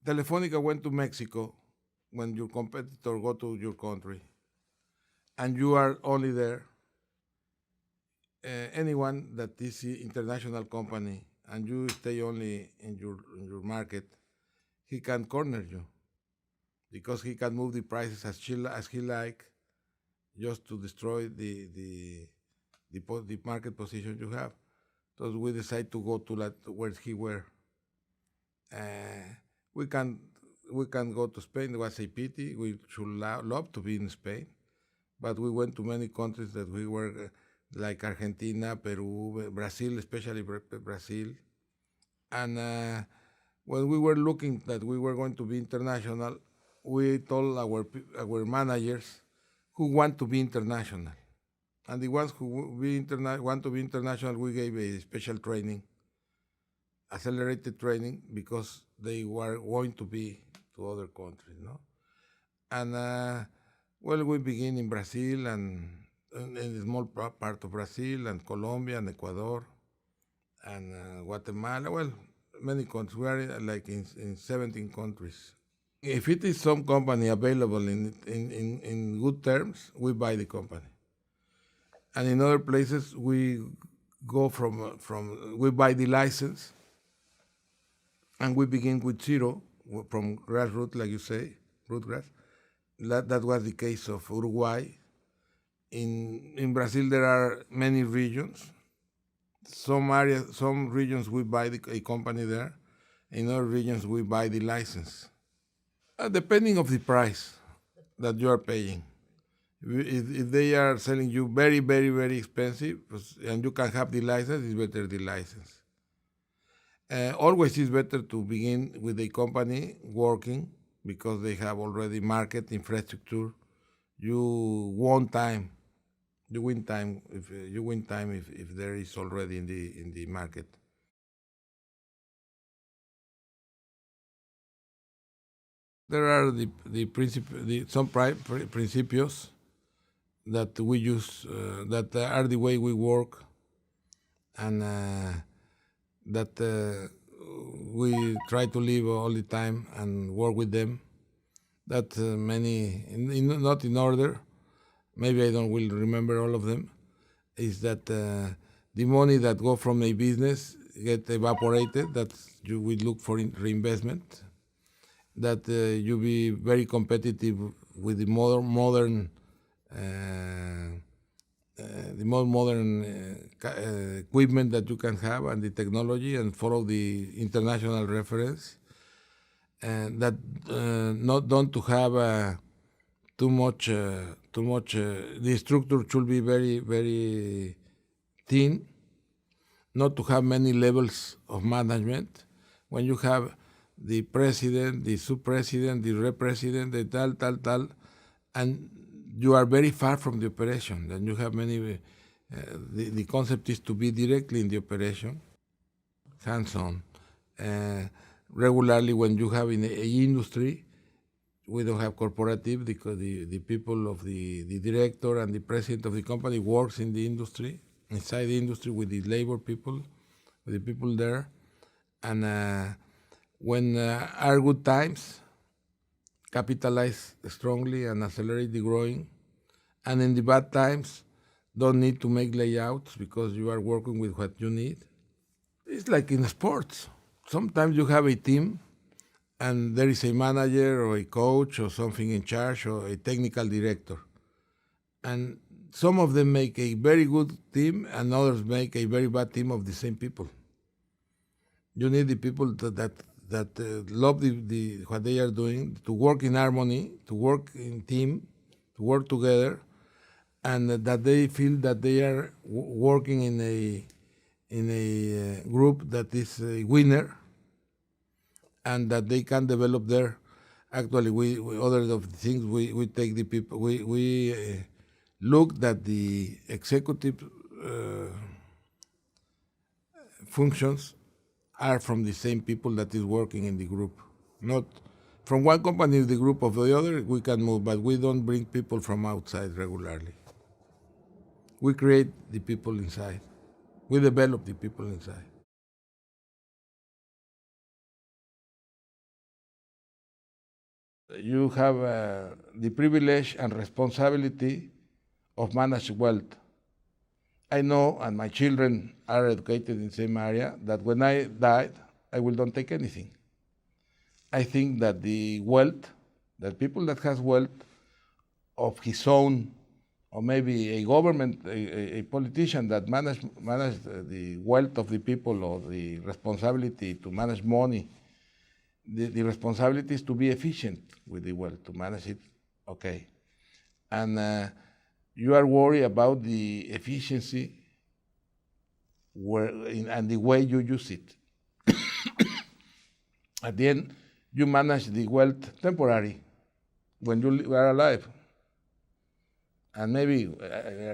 Telefonica went to Mexico, when your competitor go to your country, and you are only there, anyone that is an international company and you stay only in your market, he can corner you because he can move the prices as he like, just to destroy the market position you have. So we decide to go to where he were. Uh, we can we can go to Spain. It was a pity. We should love to be in Spain, but we went to many countries that we were like Argentina, Peru, Brazil, especially Brazil. And when we were looking that we were going to be international, we told our managers who want to be international. And the ones who want to be international, we gave a special training, accelerated training, because they were going to be to other countries, no? And well, we begin in Brazil and in a small part of Brazil and Colombia and Ecuador and Guatemala. Well, many countries. We are like in 17 countries. If it is some company available in good terms, we buy the company. And in other places, we go we buy the license, and we begin with zero from grassroots, like you say, rootgrass. That was the case of Uruguay. In Brazil, there are many regions. Some regions we buy a company there. In other regions, we buy the license, depending of the price that you are paying. If they are selling you very, very, very expensive, and you can have the license, it's better the license. Always it's better to begin with a company working because they have already market infrastructure. You win time. You win time if there is already in the market. There are some principios that we use that are the way we work, and that we try to live all the time and work with them. That not in order, maybe I don't will remember all of them, is that the money that go from a business get evaporated, that you will look for reinvestment, that you be very competitive with the modern equipment that you can have and the technology, and follow the international reference, and that not don't to have too much. The structure should be very, very thin, not to have many levels of management. When you have the president, the sub-president, the rep-president, the tal, and you are very far from the operation, and you have many, the concept is to be directly in the operation, hands-on. Regularly, when you have in a industry, we don't have corporative because the people of the director and the president of the company works in the industry, inside the industry with the labor people, with the people there. And when are good times, capitalize strongly and accelerate the growing. And in the bad times, don't need to make layouts because you are working with what you need. It's like in sports. Sometimes you have a team and there is a manager or a coach or something in charge or a technical director. And some of them make a very good team and others make a very bad team of the same people. You need the people that love what they are doing, to work in harmony, to work in team, to work together, and that they feel that they are working in a group that is a winner, and that they can develop there. Actually, we other of the things we take the people, we look that the executive functions are from the same people that is working in the group. Not from one company in the group of the other, we can move, but we don't bring people from outside regularly. We create the people inside. We develop the people inside. You have the privilege and responsibility of manage wealth. I know, and my children are educated in the same area, that when I died, I will not take anything. I think that the wealth, that people that has wealth of his own, or maybe a government, a politician that manage the wealth of the people, or the responsibility to manage money, the responsibility is to be efficient with the wealth, to manage it, okay. And you are worried about the efficiency and the way you use it. At the end, you manage the wealth temporary when you are alive. And maybe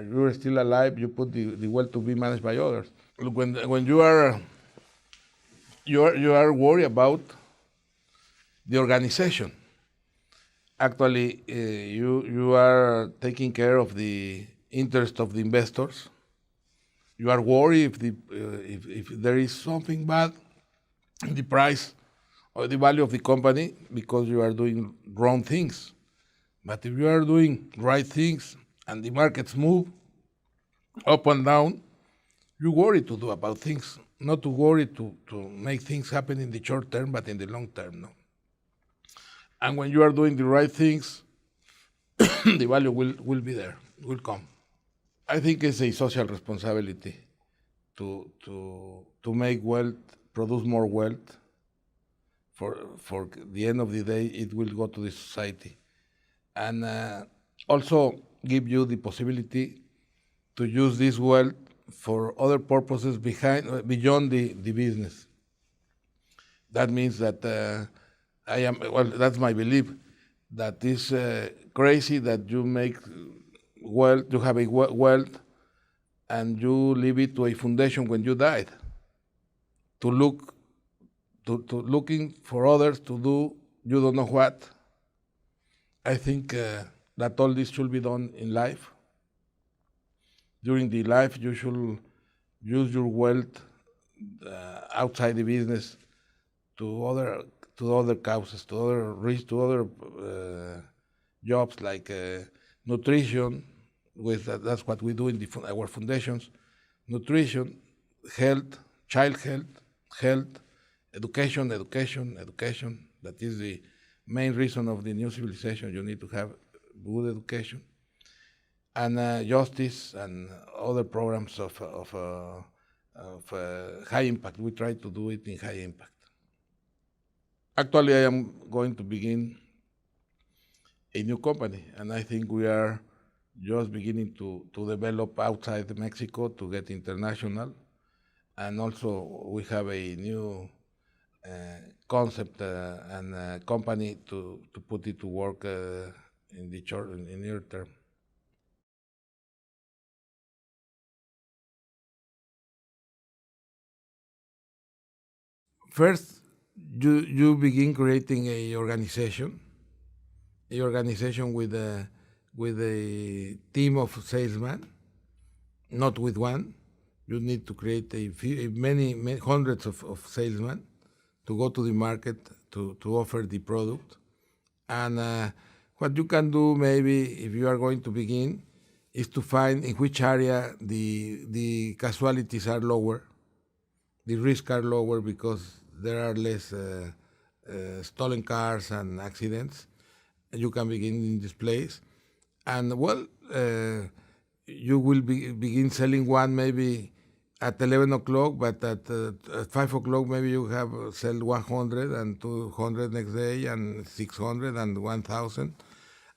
you're still alive, you put the wealth to be managed by others. When you are worried about the organization. Actually, you are taking care of the interest of the investors. You are worried if there is something bad in the price or the value of the company because you are doing wrong things. But if you are doing right things and the markets move up and down, you worry to do about things, not to worry to make things happen in the short term, but in the long term. No? And when you are doing the right things, the value will be there, will come. I think it's a social responsibility to make wealth, produce more wealth. For the end of the day, it will go to the society. And also give you the possibility to use this wealth for other purposes beyond the business. That means that that's my belief, that is crazy that you make wealth, you have a wealth, and you leave it to a foundation when you died, to looking for others to do you don't know what. I think that all this should be done in life. During the life, you should use your wealth outside the business to other causes, to other jobs like nutrition. That's what we do in our foundations: nutrition, health, child health, education. That is the main reason of the new civilization. You need to have good education, and justice and other programs of high impact. We try to do it in high impact. Actually, I am going to begin a new company, and I think we are just beginning to develop outside Mexico to get international. And also we have a new concept and company to put it to work in the near term. First, you begin creating a organization with a team of salesmen, not with one. You need to create many hundreds of salesmen to go to the market to offer the product. And what you can do, maybe if you are going to begin, is to find in which area the casualties are lower, the risks are lower, because there are less stolen cars and accidents. You can begin in this place, and you will begin selling one maybe at 11 o'clock, but at 5 o'clock maybe you have sell 100 and 200 next day, and 600 and 1,000,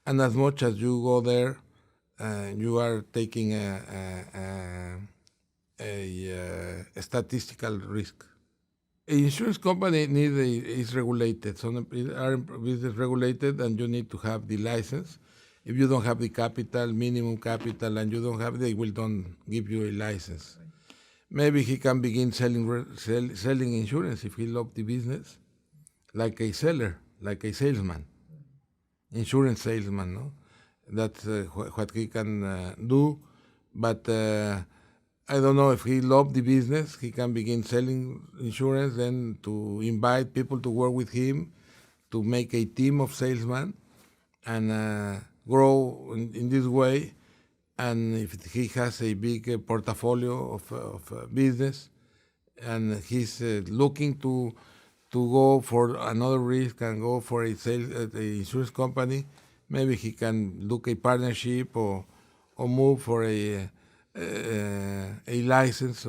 and as much as you go there, you are taking a statistical risk. An insurance company is regulated. Some are business regulated, and you need to have the license. If you don't have the capital, minimum capital, and you don't have, they will don't give you a license. Right. maybe he can begin selling insurance if he loves the business, like a seller, like a salesman, insurance salesman. No, that's what he can do. But I don't know if he loves the business. He can begin selling insurance, then to invite people to work with him, to make a team of salesmen, and grow in this way. And if he has a big portfolio of business, and he's looking to go for another risk and go for a insurance company, maybe he can look a partnership or move for a license.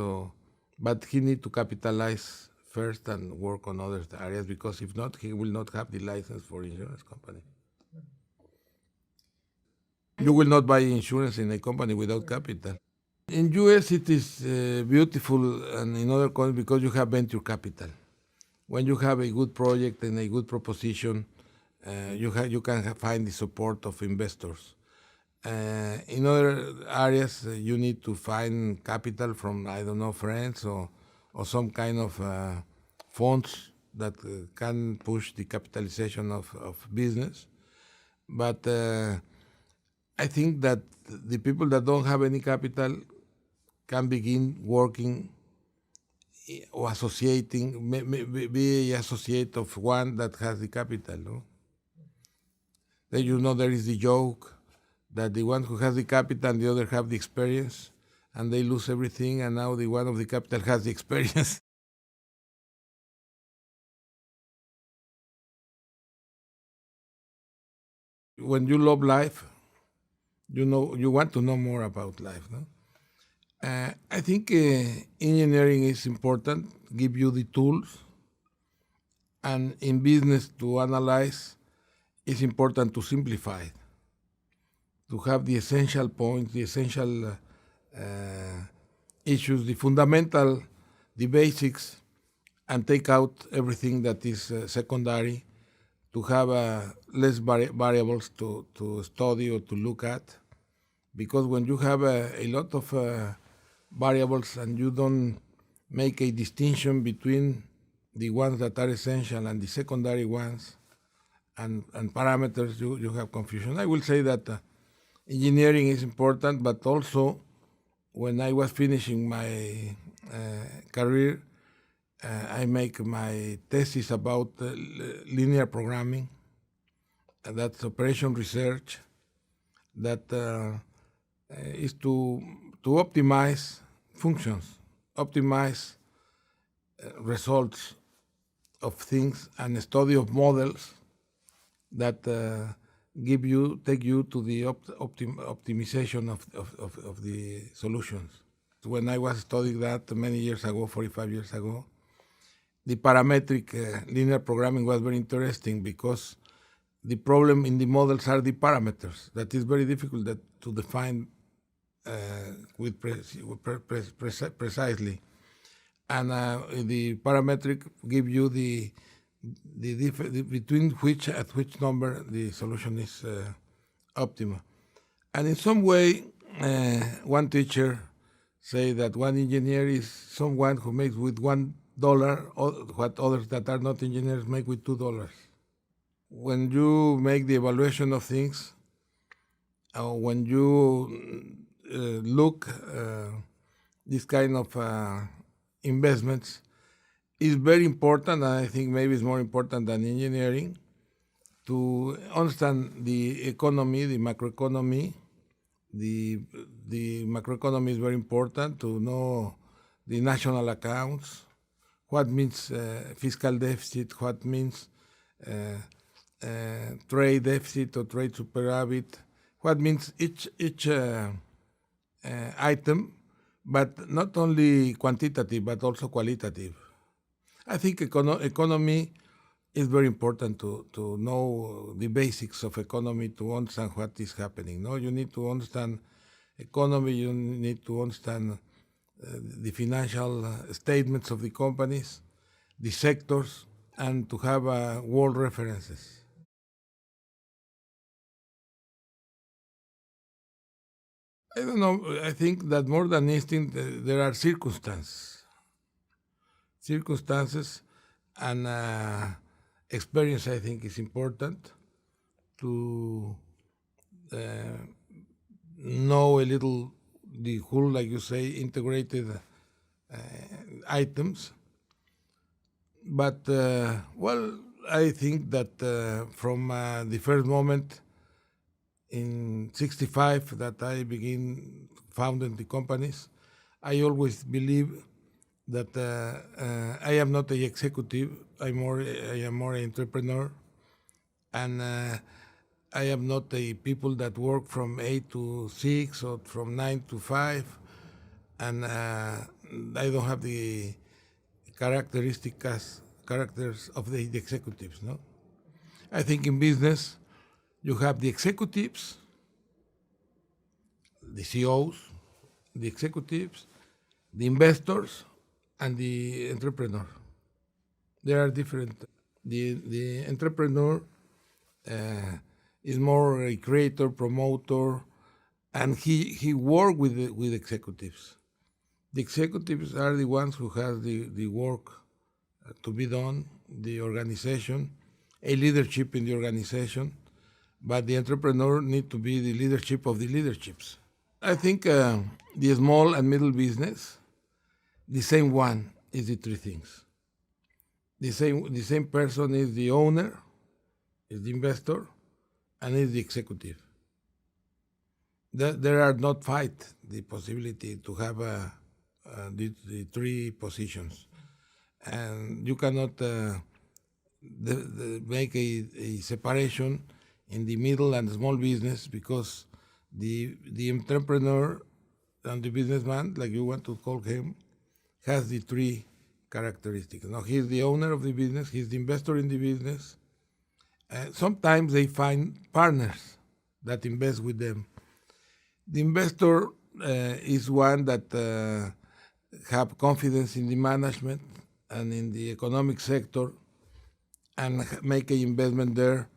But he need to capitalize first and work on other areas, because if not, he will not have the license for insurance company. You will not buy insurance in a company without capital. In US, it is beautiful, and in other countries, because you have venture capital. When you have a good project and a good proposition, you can find the support of investors. In other areas, you need to find capital from, I don't know, friends or some kind of funds that can push the capitalization of business. But I think that the people that don't have any capital can begin working or associating, be an associate of one that has the capital. No? Then there is the joke that the one who has the capital and the other have the experience, and they lose everything, and now the one of the capital has the experience. When you love life, you want to know more about life. No? I think engineering is important, give you the tools, and in business to analyze, it's important to simplify it, to have the essential points, the essential issues, the fundamental, the basics, and take out everything that is secondary, to have less variables to study or to look at. Because when you have a lot of variables and you don't make a distinction between the ones that are essential and the secondary ones and parameters, you have confusion. I will say that engineering is important, but also when I was finishing my career, I make my thesis about linear programming. That's operation research. That is to optimize functions, optimize results of things, and a study of models that take you to the optimization of the solutions. When I was studying that many years ago, 45 years ago, the parametric linear programming was very interesting, because the problem in the models are the parameters. That is very difficult to define precisely. And the parametric give you the between at which number the solution is optimal. And in some way, one teacher say that one engineer is someone who makes with $1 what others that are not engineers make with $2. When you make the evaluation of things, when you look this kind of investments, is very important, and I think maybe it's more important than engineering, to understand the economy, the macroeconomy. The macroeconomy is very important, to know the national accounts, what means fiscal deficit, what means trade deficit or trade superávit, what means each item, but not only quantitative, but also qualitative. I think economy is very important to know the basics of economy, to understand what is happening. No, you need to understand economy, you need to understand the financial statements of the companies, the sectors, and to have world references. I don't know. I think that more than instinct, there are circumstances, and experience. I think is important to uh, know a little the whole, like you say, integrated items. But well, I think that from the first moment in '65 that I begin founding the companies, I always believe that I am not a executive. I am more an entrepreneur, and I am not a people that work from 8 to 6 or from 9 to 5, and I don't have the characters of the executives. No, I think in business you have the executives, the CEOs, the executives, the investors, and the entrepreneur. They are different. The entrepreneur is more a creator, promoter, and he work with executives. The executives are the ones who have the work to be done, the organization, a leadership in the organization, but the entrepreneur need to be the leadership of the leaderships. I think the small and middle business, the same one is the three things. The same person is the owner, is the investor, and is the executive. There are not fight the possibility to have the three positions, and you cannot make a separation in the middle and small business, because the entrepreneur and the businessman, like you want to call him, has the three characteristics. Now, he's the owner of the business, he's the investor in the business. Sometimes they find partners that invest with them. The investor is one that have confidence in the management and in the economic sector, and make an investment there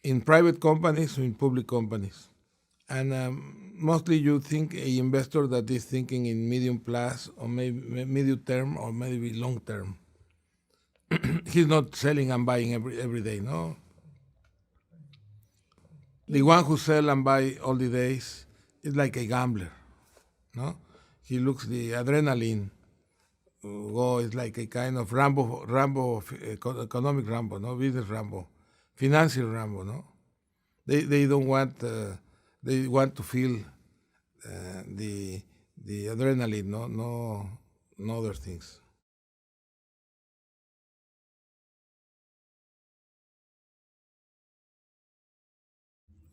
in private companies or in public companies. And mostly you think a investor that is thinking in medium plus, or maybe medium term, or maybe long term. He's not selling and buying every day, no? The one who sell and buy all the days is like a gambler, no? He looks the adrenaline go, is like a kind of Rambo, economic Rambo, no? Business Rambo, financial Rambo, no? They don't want, they want to feel the adrenaline, no other things.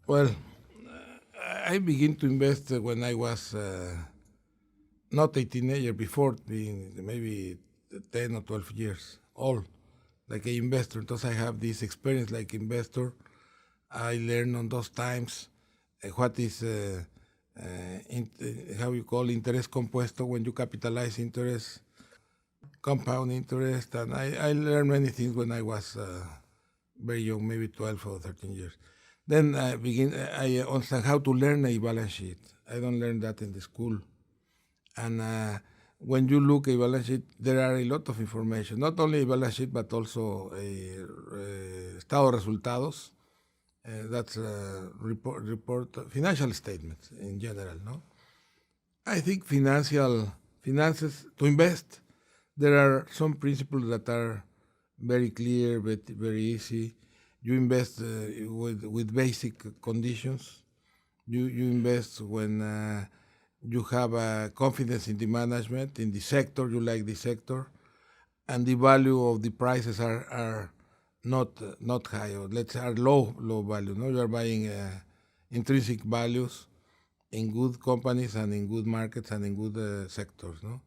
Well, I begin to invest when I was not a teenager, before being maybe 10 or 12 years old, like an investor. Thus, I have this experience like investor. I learned on those times what is, how you call interés compuesto, when you capitalize interest, compound interest, and I learned many things when I was very young, maybe 12 or 13 years. Then I understand how to learn a balance sheet. I don't learn that in the school. And when you look at a balance sheet, there are a lot of information, not only a balance sheet, but also a estado de resultados. That's report financial statements in general, no? I think finances to invest, there are some principles that are very clear, but very easy. You invest with basic conditions. You invest when you have confidence in the management, in the sector, you like the sector, and the value of the prices are not high, or let's say are low value. No, you are buying intrinsic values in good companies and in good markets and in good sectors. No,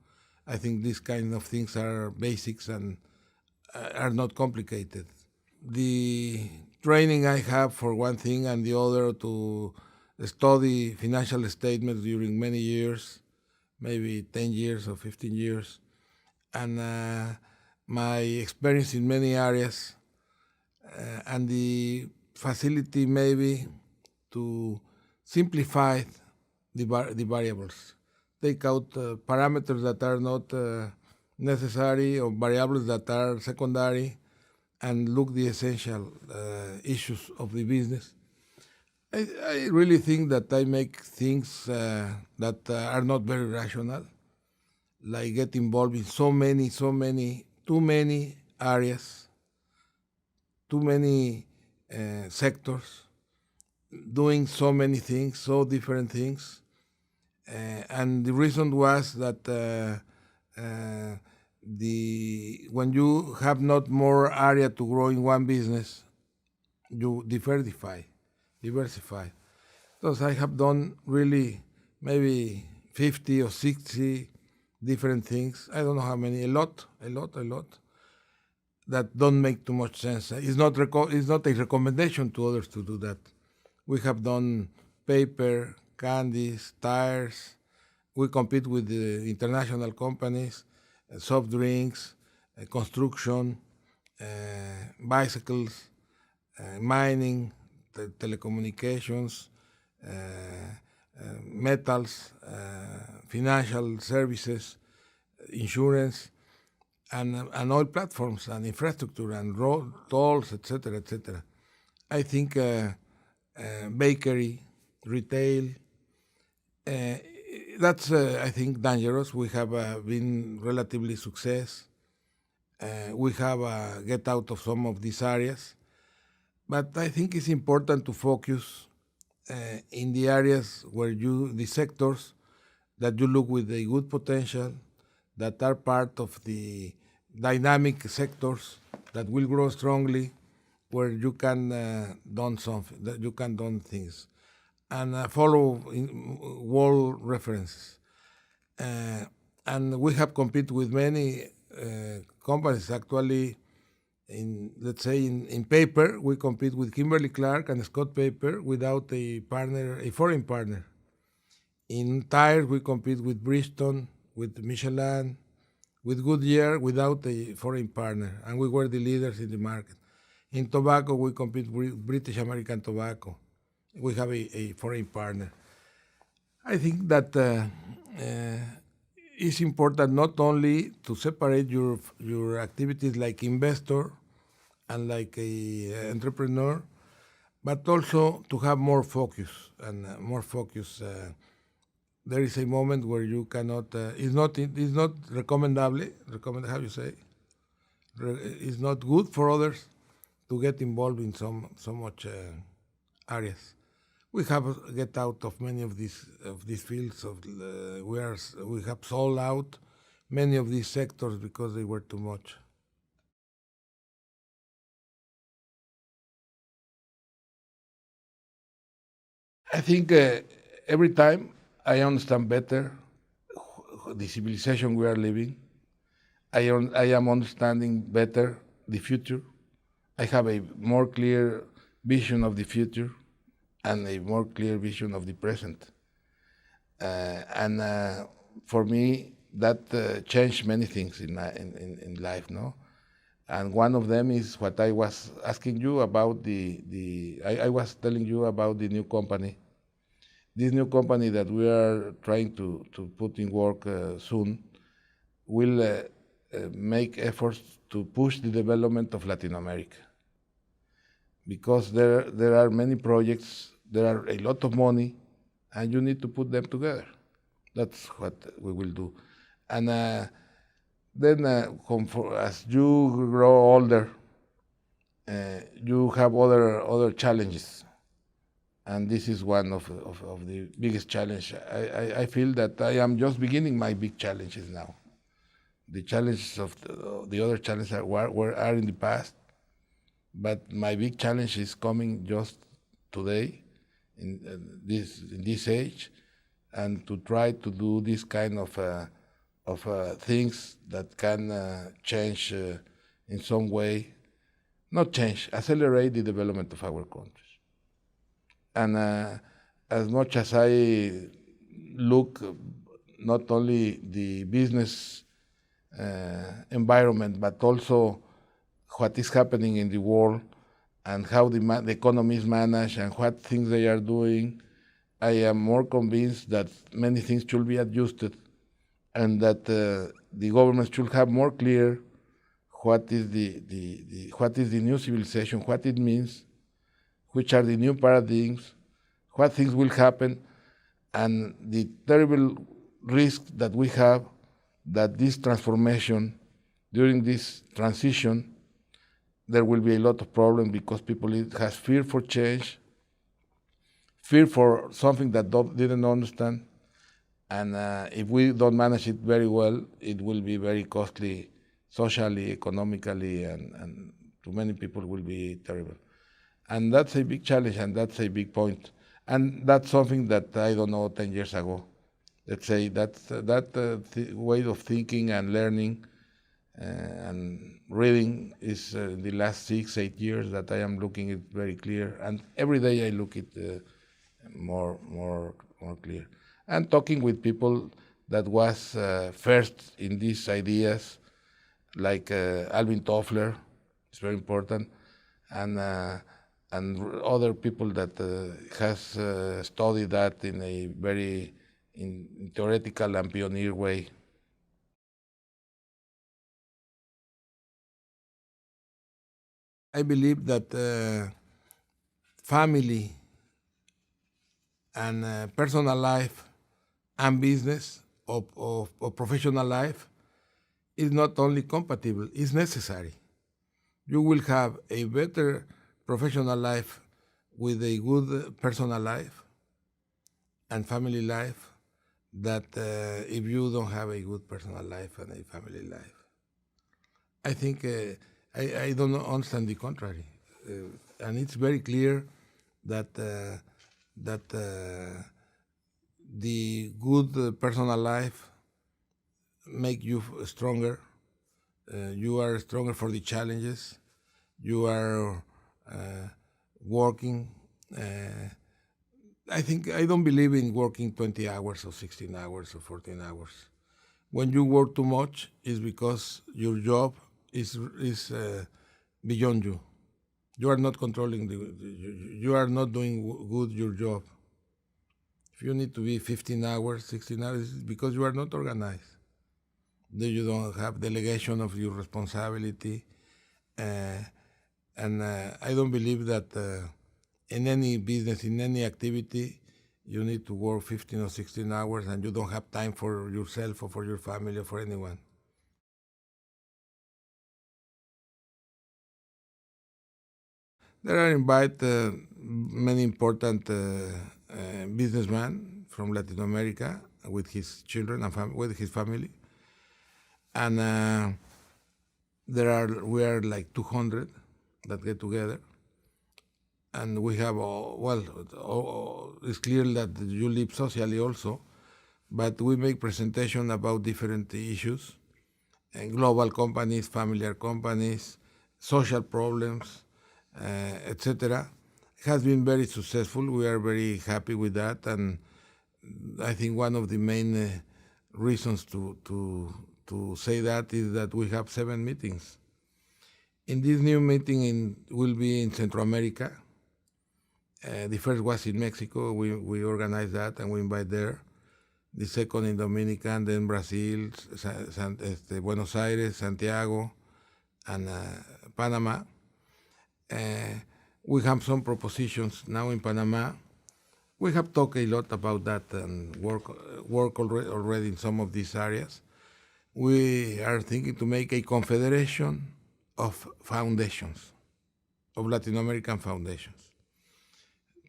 I think these kind of things are basics and are not complicated. The training I have for one thing, and the other to study financial statements during many years, maybe 10 years or 15 years, and my experience in many areas, and the facility maybe to simplify the variables. Take out parameters that are not necessary or variables that are secondary, and look the essential issues of the business. I really think that I make things that are not very rational, like get involved in too many areas, too many sectors, doing so many things, so different things. And the reason was that when you have not more area to grow in one business, you diversify. Because I have done really maybe 50 or 60 different things. I don't know how many, a lot, that don't make too much sense. It's not a recommendation to others to do that. We have done paper, candies, tires. We compete with the international companies, soft drinks, construction, bicycles, mining, telecommunications, metals, financial services, insurance, and oil platforms and infrastructure and road tolls, etc., etc. I think bakery, retail, that's I think dangerous. We have been relatively success. We have get out of some of these areas, but I think it's important to focus in the areas where the sectors that you look with a good potential, that are part of the dynamic sectors that will grow strongly, where you can done something, that you can done things, and follow world references. And we have competed with many companies actually. Let's say in paper, we compete with Kimberly-Clark and Scott Paper without a foreign partner. In tires, we compete with Bridgestone, with Michelin, with Goodyear without a foreign partner, and we were the leaders in the market. In tobacco, we compete with British American Tobacco. We have a foreign partner. I think that it's important not only to separate your activities like investor and like a entrepreneur, but also to have more focus and more focus. There is a moment where you cannot. It's not recommendable. How you say? It's not good for others to get involved in so much areas. We have get out of many of these fields. We have sold out many of these sectors because they were too much. I think every time I understand better the civilization we are living. I am understanding better the future. I have a more clear vision of the future and a more clear vision of the present. And for me, that changed many things in life, no? And one of them is what I was asking you about I was telling you about the new company. This new company that we are trying to put in work soon will make efforts to push the development of Latin America. Because there are many projects, there are a lot of money, and you need to put them together. That's what we will do. And then as you grow older, you have other challenges. And this is one of the biggest challenge. I feel that I am just beginning my big challenges now. The challenges of the other challenges are in the past, but my big challenge is coming just today, in this age, and to try to do this kind of things that can change in some way, not change, accelerate the development of our countries. And as much as I look not only the business environment, but also what is happening in the world and how the economy is managed and what things they are doing, I am more convinced that many things should be adjusted, and that the government should have more clear what is what is the new civilization, what it means, which are the new paradigms, what things will happen, and the terrible risk that we have that this transformation, during this transition, there will be a lot of problems because people has fear for change, fear for something that didn't understand, and if we don't manage it very well, it will be very costly socially, economically, and to many people will be terrible. And that's a big challenge, and that's a big point. And that's something that I don't know 10 years ago. Let's say that way of thinking and learning and reading is in the last 6-8 years that I am looking it very clear. And every day I look it more clear. And talking with people that was first in these ideas, like Alvin Toffler, it's very important, and other people that has studied that in a very theoretical and pioneer way. I believe that family and personal life and business or professional life is not only compatible, it's necessary. You will have a better professional life with a good personal life and family life that if you don't have a good personal life and a family life. I think I don't understand the contrary. And it's very clear that the good personal life make you stronger. You are stronger for the challenges. You are working. I don't believe in working 20 hours or 16 hours or 14 hours. When you work too much, it's because your job is beyond you. You are not controlling you are not doing good your job. If you need to be 15 hours, 16 hours, it's because you are not organized. You don't have delegation of your responsibility. And I don't believe that in any business, in any activity, you need to work 15 or 16 hours and you don't have time for yourself or for your family or for anyone. There are invited many important businessmen from Latin America with his children and with his family. And we are like 200 that get together. And we have, it's clear that you live socially also, but we make presentation about different issues, global companies, familiar companies, social problems, etc. It has been very successful. We are very happy with that, and I think one of the main reasons to say that is that we have 7 meetings. In this new meeting will be in Central America. The first was in Mexico. We organized that and we invite there. The second in Dominican, then Brazil, Buenos Aires, Santiago, and Panama. We have some propositions now in Panama. We have talked a lot about that and work already in some of these areas. We are thinking to make a confederation of foundations, of Latin American foundations,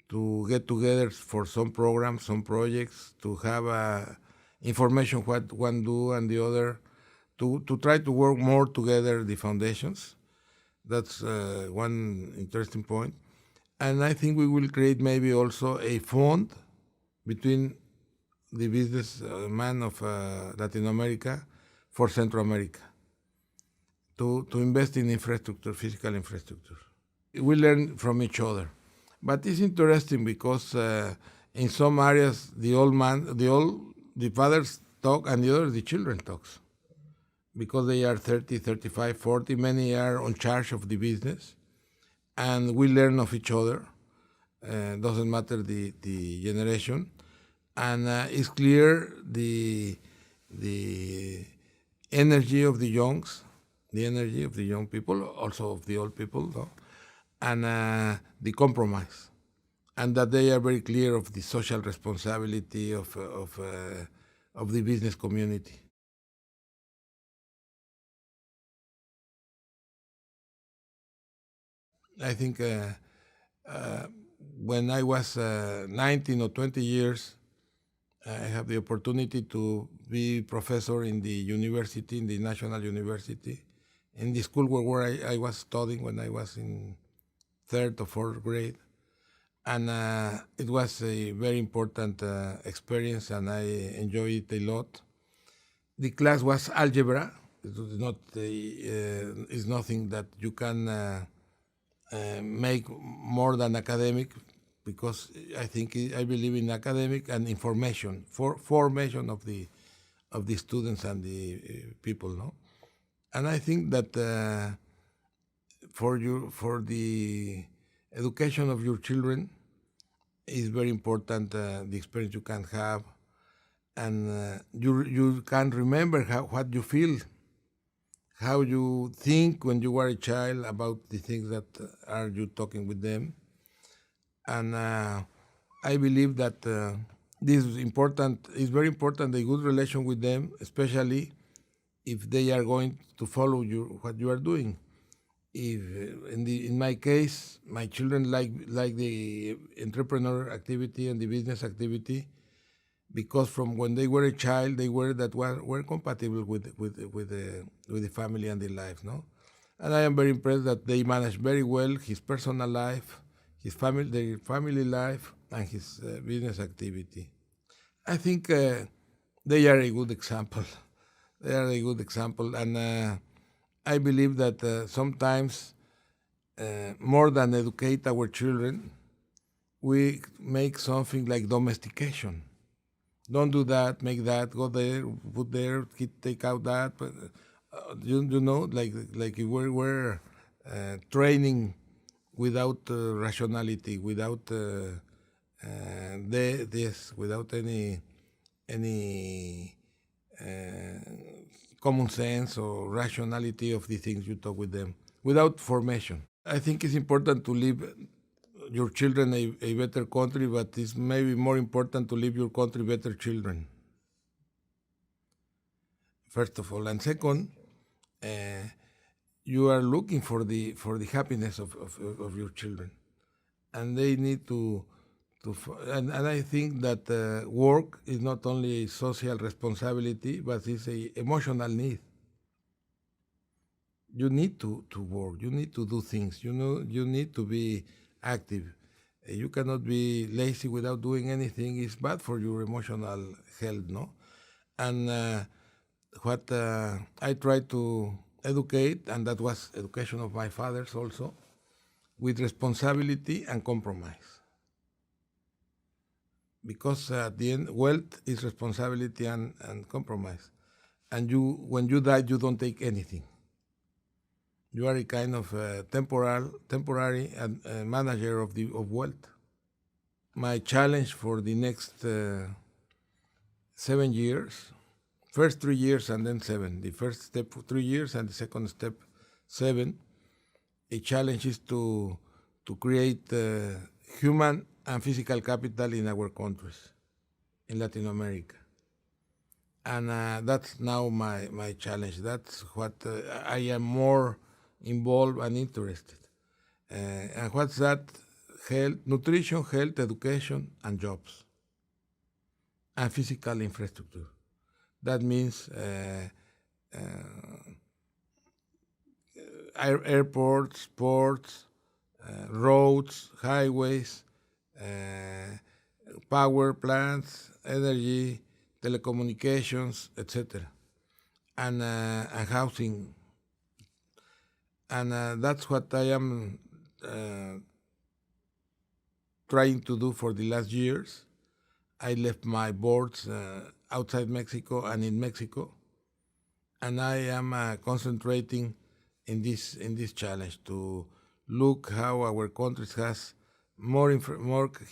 to get together for some programs, some projects, to have information what one do and the other, to try to work more together the foundations. That's one interesting point. And I think we will create maybe also a fund between the businessmen of Latin America for Central America to invest in infrastructure, physical infrastructure. We learn from each other. But it's interesting because in some areas the fathers talk and the others the children talks. Because they are 30, 35, 40, many are on charge of the business. And we learn of each other. doesn't matter the generation, and it's clear the energy of the young people, also of the old people, no? And the compromise, and that they are very clear of the social responsibility of the business community. I think when I was 19 or 20 years, I have the opportunity to be professor in the university, in the national university, in the school where I was studying when I was in third or fourth grade. And it was a very important experience, and I enjoyed it a lot. The class was algebra. It was not it's nothing that you can make more than academic, because I believe in academic and information for formation of the students and the people, no. And I think that for the education of your children is very important. The experience you can have, and you can remember what you feel, how you think when you were a child about the things that are you talking with them. And I believe that this is important. It's very important, a good relation with them, especially if they are going to follow what you are doing. If in my case, my children like the entrepreneur activity and the business activity, because from when they were a child, they were compatible with the family and the life, no. And I am very impressed that they manage very well his personal life, their family life, and his business activity. I think they are a good example. They are a good example, and I believe that sometimes, more than educate our children, we make something like domestication. Don't do that, make that, go there, put there, take out that. But, you know, like we're training without rationality, without without any common sense or rationality of the things you talk with them, without formation. I think it's important to leave your children a better country, but it's maybe more important to leave your country better children, first of all. And second, you are looking for the happiness of your children, and they need to and I think that work is not only a social responsibility, but it's a emotional need. You need to work. You need to do things. You know, you need to be active. You cannot be lazy without doing anything. It's bad for your emotional health, no? And what I try to educate, and that was education of my fathers also, with responsibility and compromise. Because at the end, wealth is responsibility and compromise. And when you die, you don't take anything. You are a kind of temporary manager of wealth. My challenge for the next 7 years, first 3 years and then 7. The first step 3 years and the second step 7. A challenge is to create human and physical capital in our countries, in Latin America. And that's now my challenge. That's what I am more involved and interested. And what's that? Health, nutrition, health, education, and jobs, and physical infrastructure. That means airports, ports, roads, highways, power plants, energy, telecommunications, etc., and housing. And that's what I am trying to do for the last years. I left my boards outside Mexico and in Mexico, and I am concentrating in this challenge to look how our country has more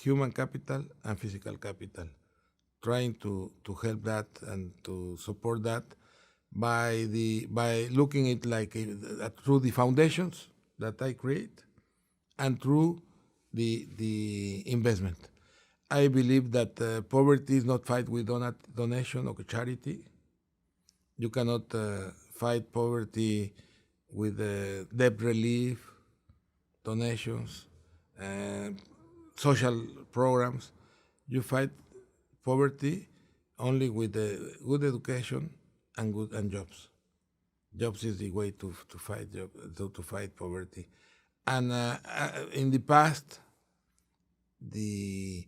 human capital and physical capital, trying to help that and to support that by looking it like through the foundations that I create and through the investment. I believe that poverty is not fight with donation or charity. You cannot fight poverty with debt relief, donations, social programs. You fight poverty only with good education and jobs. Jobs is the way to fight poverty. And in the past, the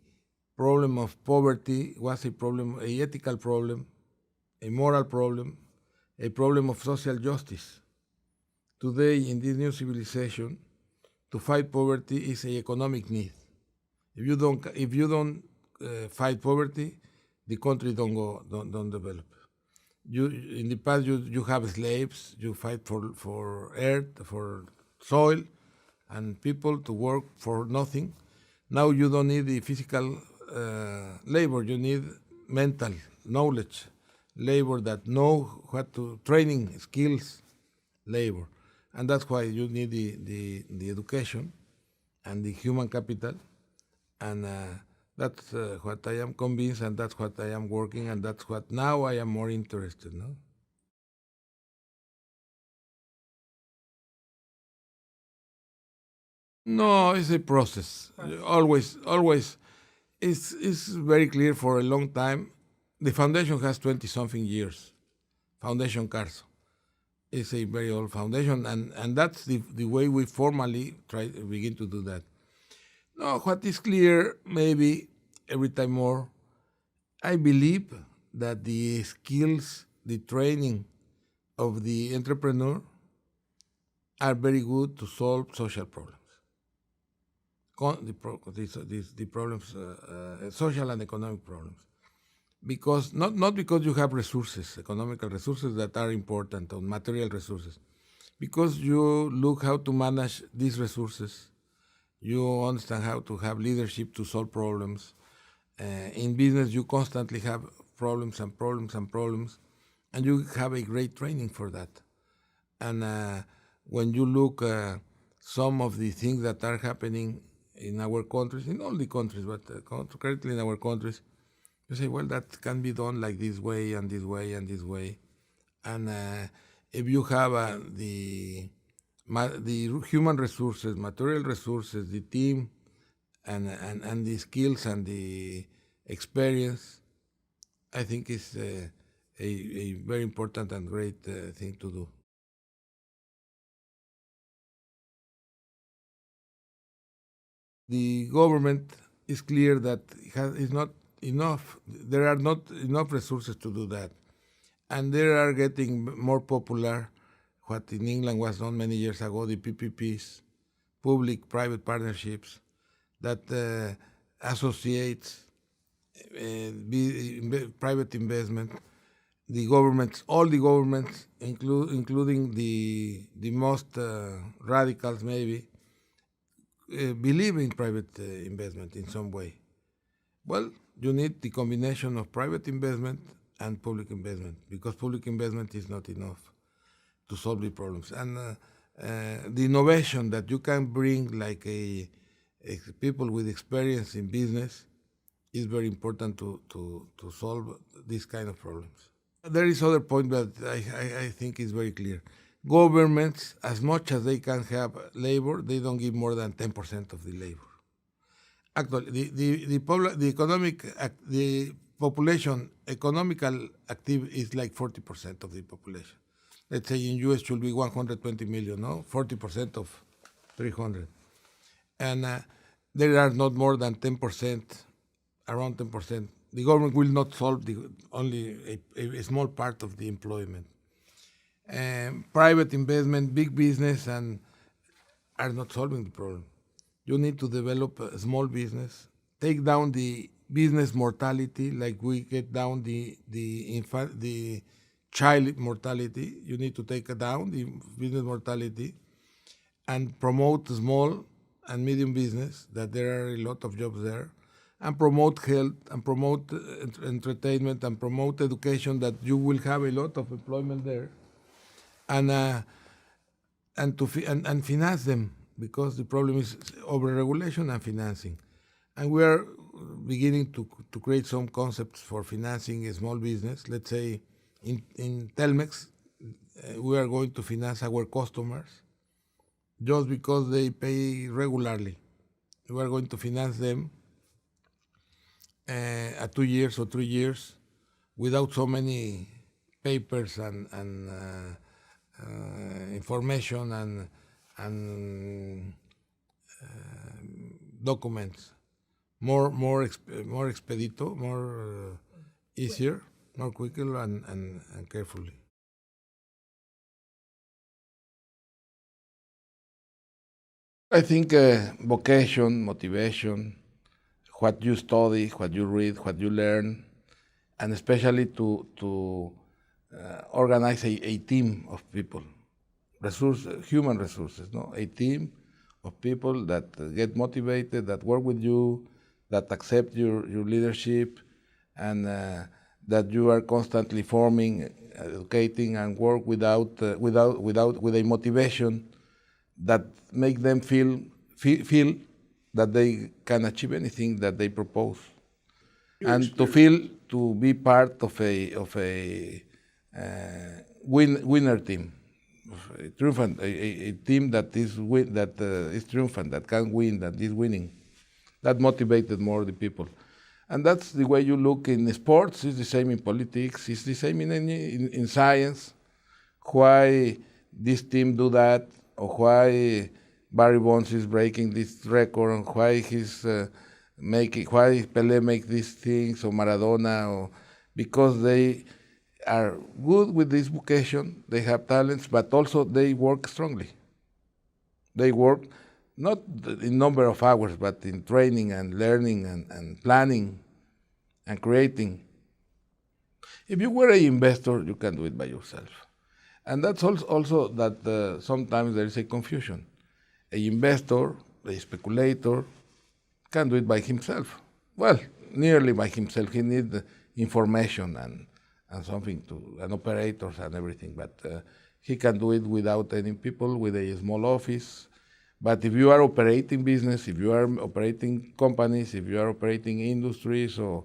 problem of poverty was an ethical problem, a moral problem, a problem of social justice. Today, in this new civilization, to fight poverty is an economic need. If you don't fight poverty, the country don't develop. In the past, you have slaves. You fight for earth, for soil, and people to work for nothing. Now you don't need the physical labor. You need mental knowledge, labor that know what to training skills, labor, and that's why you need the education and the human capital, and that's what I am convinced, and that's what I am working, and that's what now I am more interested. No. No, it's a process. Always, it's very clear for a long time. The foundation has 20-something years. Foundation Carso. It's a very old foundation, and that's the way we formally begin to do that. No, what is clear, maybe every time more, I believe that the skills, the training of the entrepreneur are very good to solve social problems. The problems, social and economic problems. Because not because you have resources, economical resources that are important, or material resources, because you look how to manage these resources, you understand how to have leadership to solve problems. In business, you constantly have problems and problems and problems, and you have a great training for that. And when you look some of the things that are happening in our countries, in all the countries, but currently in our countries, you say, well, that can be done like this way and this way and this way. And if you have the human resources, material resources, the team, and the skills and the experience, I think is a very important and great thing to do. The government is clear that is not enough. There are not enough resources to do that, and they are getting more popular. What in England was done many years ago, the PPPs, public-private partnerships, that associates private investment. The governments, all the governments, including the most radicals, maybe, believe in private investment in some way. Well, you need the combination of private investment and public investment, because public investment is not enough to solve the problems. And the innovation that you can bring, like people with experience in business, is very important to solve these kind of problems. There is other point that I think is very clear. Governments, as much as they can have labor, they don't give more than 10% of the labor. Actually, the population economical active is like 40% of the population. Let's say in US should be 120 million, no? 40% of 300. And there are not more than 10%, around 10%. The government will not solve only a small part of the employment. Private investment, big business, and are not solving the problem. You need to develop a small business, take down the business mortality, like we get down the child mortality. You need to take down the business mortality and promote small and medium business, that there are a lot of jobs there, and promote health, and promote entertainment, and promote education, that you will have a lot of employment there, and and finance them, because the problem is over-regulation and financing. And we are beginning to create some concepts for financing a small business. Let's say in Telmex, we are going to finance our customers just because they pay regularly. We are going to finance them at 2 years or 3 years without so many papers and information and documents. More expedito, more easier, more quicker and carefully. I think vocation, motivation, what you study, what you read, what you learn, and especially to organize a team of people, human resources, no, a team of people that get motivated, that work with you, that accept your leadership, and that you are constantly forming, educating, and work with a motivation that make them feel that they can achieve anything that they propose, and to feel to be part of a winner team, triumphant, a team that is triumphant, that can win, that is winning. That motivated more the people. And that's the way you look in sports. It's the same in politics. It's the same in science. Why this team do that, or why Barry Bonds is breaking this record, and why why Pele make these things, or Maradona, or because they are good with this vocation. They have talents, but also they work strongly. They work not in number of hours, but in training and learning and planning and creating. If you were an investor, you can do it by yourself. And that's also that sometimes there is a confusion. An investor, a speculator, can do it by himself. Well, nearly by himself. He needs information and something and operators and everything, but he can do it without any people, with a small office. But if you are operating business, if you are operating companies, if you are operating industries or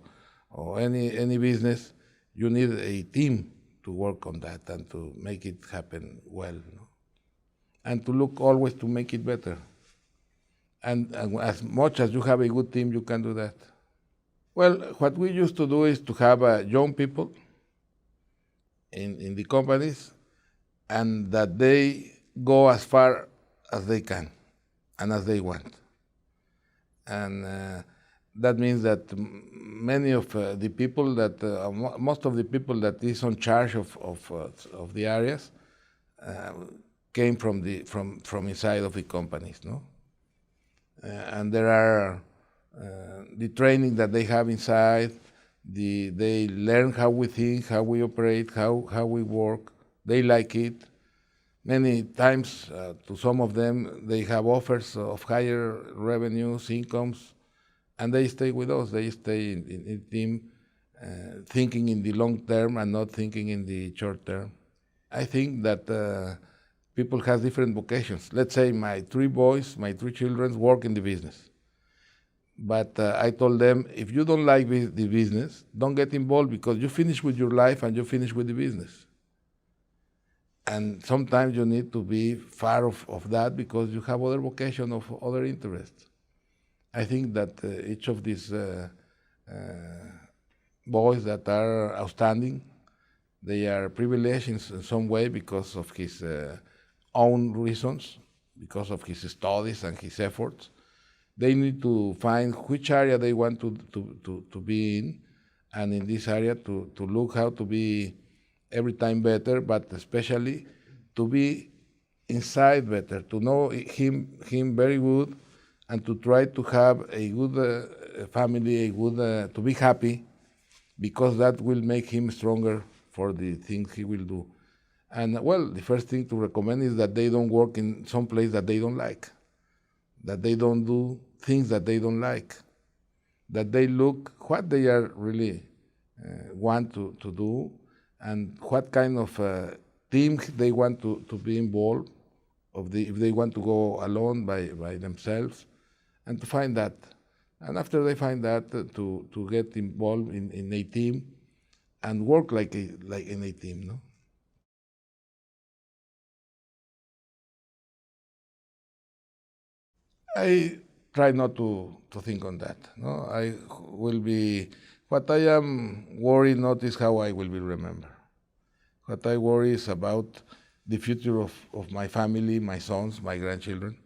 any business, you need a team to work on that and to make it happen well, and to look always to make it better. And as much as you have a good team, you can do that. Well, what we used to do is to have young people in the companies, and that they go as far as they can and as they want. And that means that many of the people that, most of the people that is on charge of the areas came from inside of the companies, no? And there are the training that they have inside, they learn how we think, how we operate, how we work. They like it. Many times, to some of them, they have offers of higher revenues, incomes, and they stay with us. They stay in the team, thinking in the long term and not thinking in the short term. I think that people have different vocations. Let's say my 3 boys, my 3 children work in the business. But I told them, if you don't like the business, don't get involved, because you finish with your life and you finish with the business. And sometimes you need to be far of that, because you have other vocation, of other interests. I think that each of these boys that are outstanding, they are privileged in some way because of his own reasons, because of his studies and his efforts. They need to find which area they want to be in, and in this area to look how to be every time better, but especially to be inside better, to know him very good, and to try to have a good family, to be happy, because that will make him stronger for the things he will do. And well, the first thing to recommend is that they don't work in some place that they don't like. that they don't do things that they don't like, that they look what they are really want to do, and what kind of team they want to be involved, if they want to go alone by themselves, and to find that. And after they find that, to get involved in a team and work like in a team, no? I try not to think on that. No, I will be, what I am worried not is how I will be remembered. What I worry is about the future of my family, my sons, my grandchildren,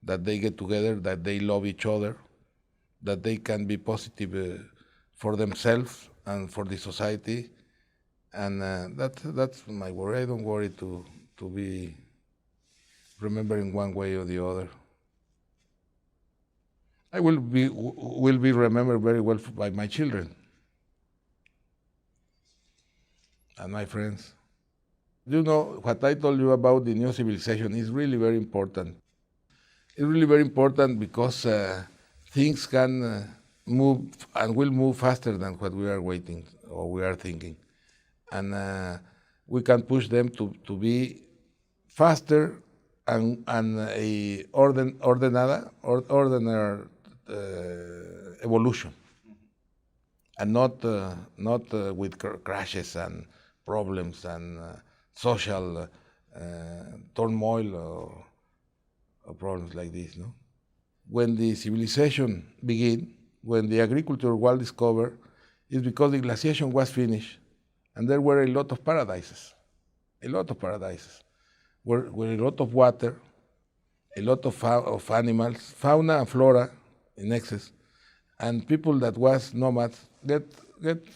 that they get together, that they love each other, that they can be positive for themselves and for the society. And that's my worry. I don't worry to be remembering one way or the other. I will be remembered very well by my children and my friends. You know, what I told you about the new civilization is really very important. It's really very important because things can move and will move faster than what we are waiting or we are thinking. And we can push them to be faster and a ordener evolution, and not with crashes and problems and social turmoil or problems like this. No, when the civilization began, when the agriculture was discovered, it's because the glaciation was finished, and there were a lot of paradises, where a lot of water, a lot of animals, fauna and flora in excess, and people that was nomads get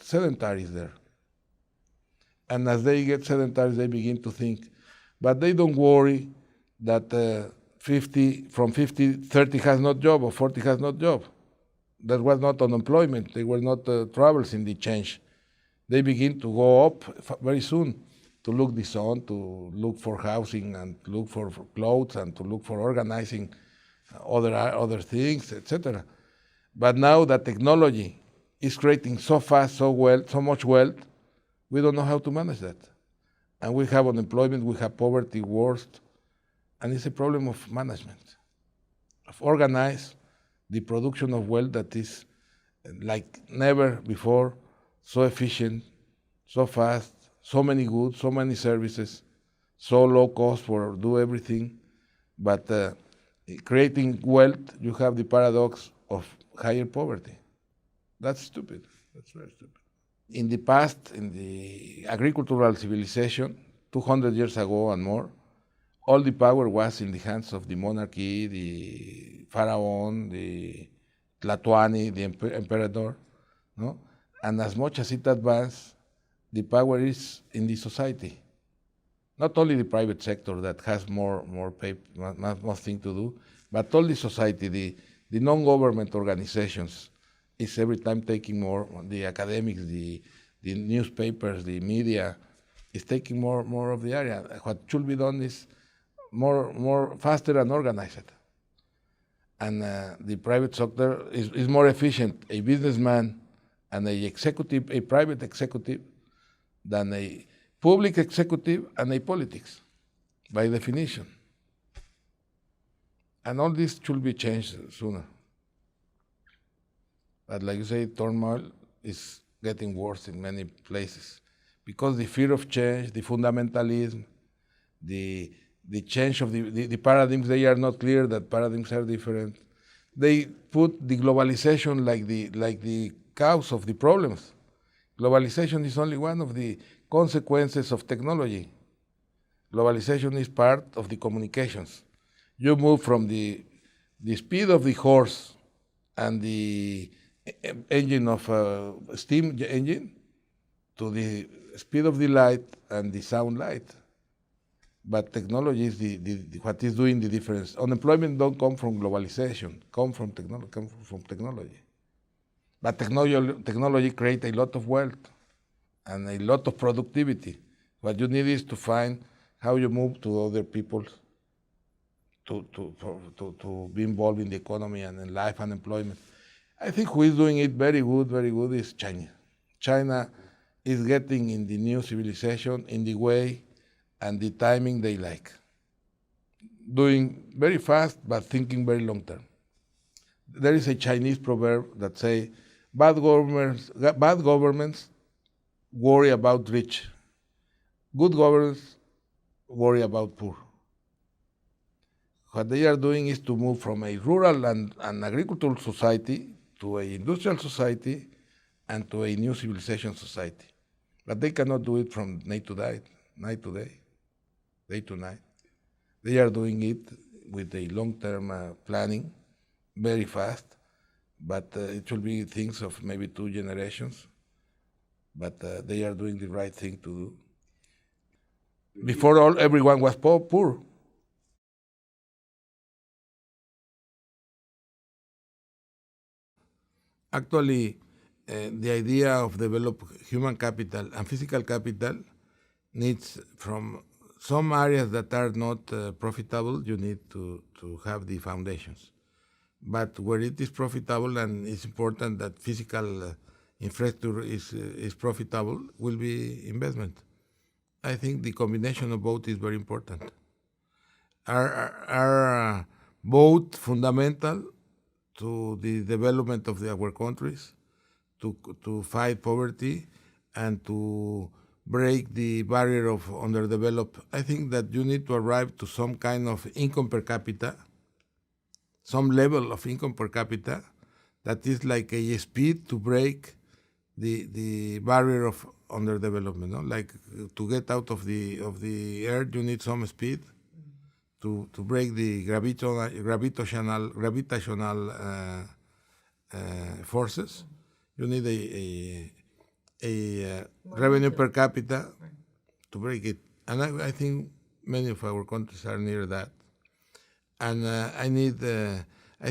sedentary there. And as they get sedentary, they begin to think, but they don't worry that 30 has not job or 40 has not job. That was not unemployment. They were not troubles in the change. They begin to go up very soon to look the sun, to look for housing, and to look for clothes, and to look for organizing other things, etc. But now that technology is creating so fast, so much wealth, we don't know how to manage that. And we have unemployment, we have poverty worst, and it's a problem of management, of organize the production of wealth that is like never before, so efficient, so fast, so many goods, so many services, so low cost for do everything. But creating wealth, you have the paradox of higher poverty. That's stupid. That's very stupid. In the past, in the agricultural civilization, 200 years ago and more, all the power was in the hands of the monarchy, the pharaoh, the Tlatoani, the emperor, no? And as much as it advanced, the power is in the society. Not only the private sector that has more thing to do, but all the society, the non-government organizations is every time taking more, the academics, the newspapers, the media is taking more of the area. What should be done is more faster and organized. And the private sector is more efficient, a businessman and a private executive, than a public executive and a politics, by definition. And all this should be changed sooner. But like you say, turmoil is getting worse in many places because the fear of change, the fundamentalism, the change of the paradigms, they are not clear that paradigms are different. They put the globalization like the cause of the problems. Globalization is only one of the consequences of technology. Globalization is part of the communications. You move from the speed of the horse and the engine of a steam engine to the speed of the light and the sound light. But technology is what is doing the difference. Unemployment don't come from globalization, come from technology. But technology creates a lot of wealth and a lot of productivity. What you need is to find how you move to other people to be involved in the economy and in life and employment. I think who is doing it very good is China. China is getting in the new civilization in the way and the timing they like. Doing very fast, but thinking very long term. There is a Chinese proverb that say, bad governments worry about rich. Good governments worry about poor. What they are doing is to move from a rural and agricultural society to an industrial society and to a new civilization society. But they cannot do it from night to day, day to night. They are doing it with a long-term planning, very fast, but it will be things of maybe 2 generations. But they are doing the right thing to do. Before everyone was poor. Actually, the idea of develop human capital and physical capital needs from some areas that are not profitable, you need to have the foundations. But where it is profitable and it's important that physical infrastructure is profitable, will be investment. I think the combination of both is very important. Are both fundamental to the development of our countries, to fight poverty and to break the barrier of underdeveloped. I think that you need to arrive to some kind of income per capita, some level of income per capita that is like a speed to break the barrier of underdevelopment. No? Like to get out of the earth, you need some speed to break the gravitational forces. You need a revenue per capita to break it. And I think many of our countries are near that. And I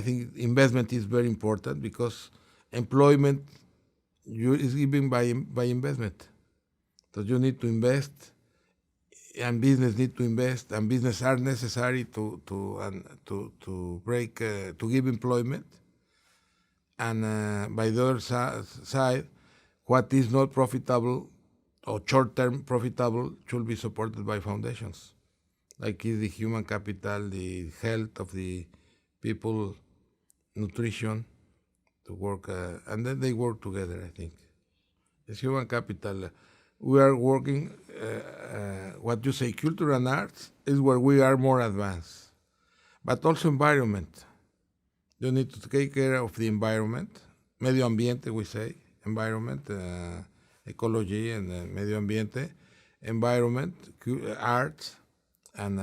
think investment is very important because employment is given by investment. So you need to invest, and business need to invest, and business are necessary to give employment. And by the other side, what is not profitable or short-term profitable should be supported by foundations, like is the human capital, the health of the people, nutrition, to work, and then they work together, I think. It's human capital. We are working, what you say, culture and arts is where we are more advanced, but also environment. You need to take care of the environment, medio ambiente, we say, environment, ecology and medio ambiente, environment, arts, and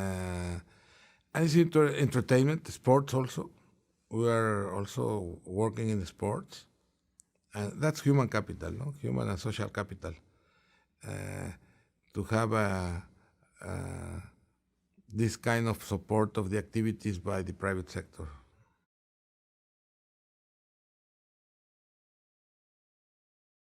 it's entertainment, sports also. We are also working in sports. And that's human capital, no? Human and social capital. To have this kind of support of the activities by the private sector.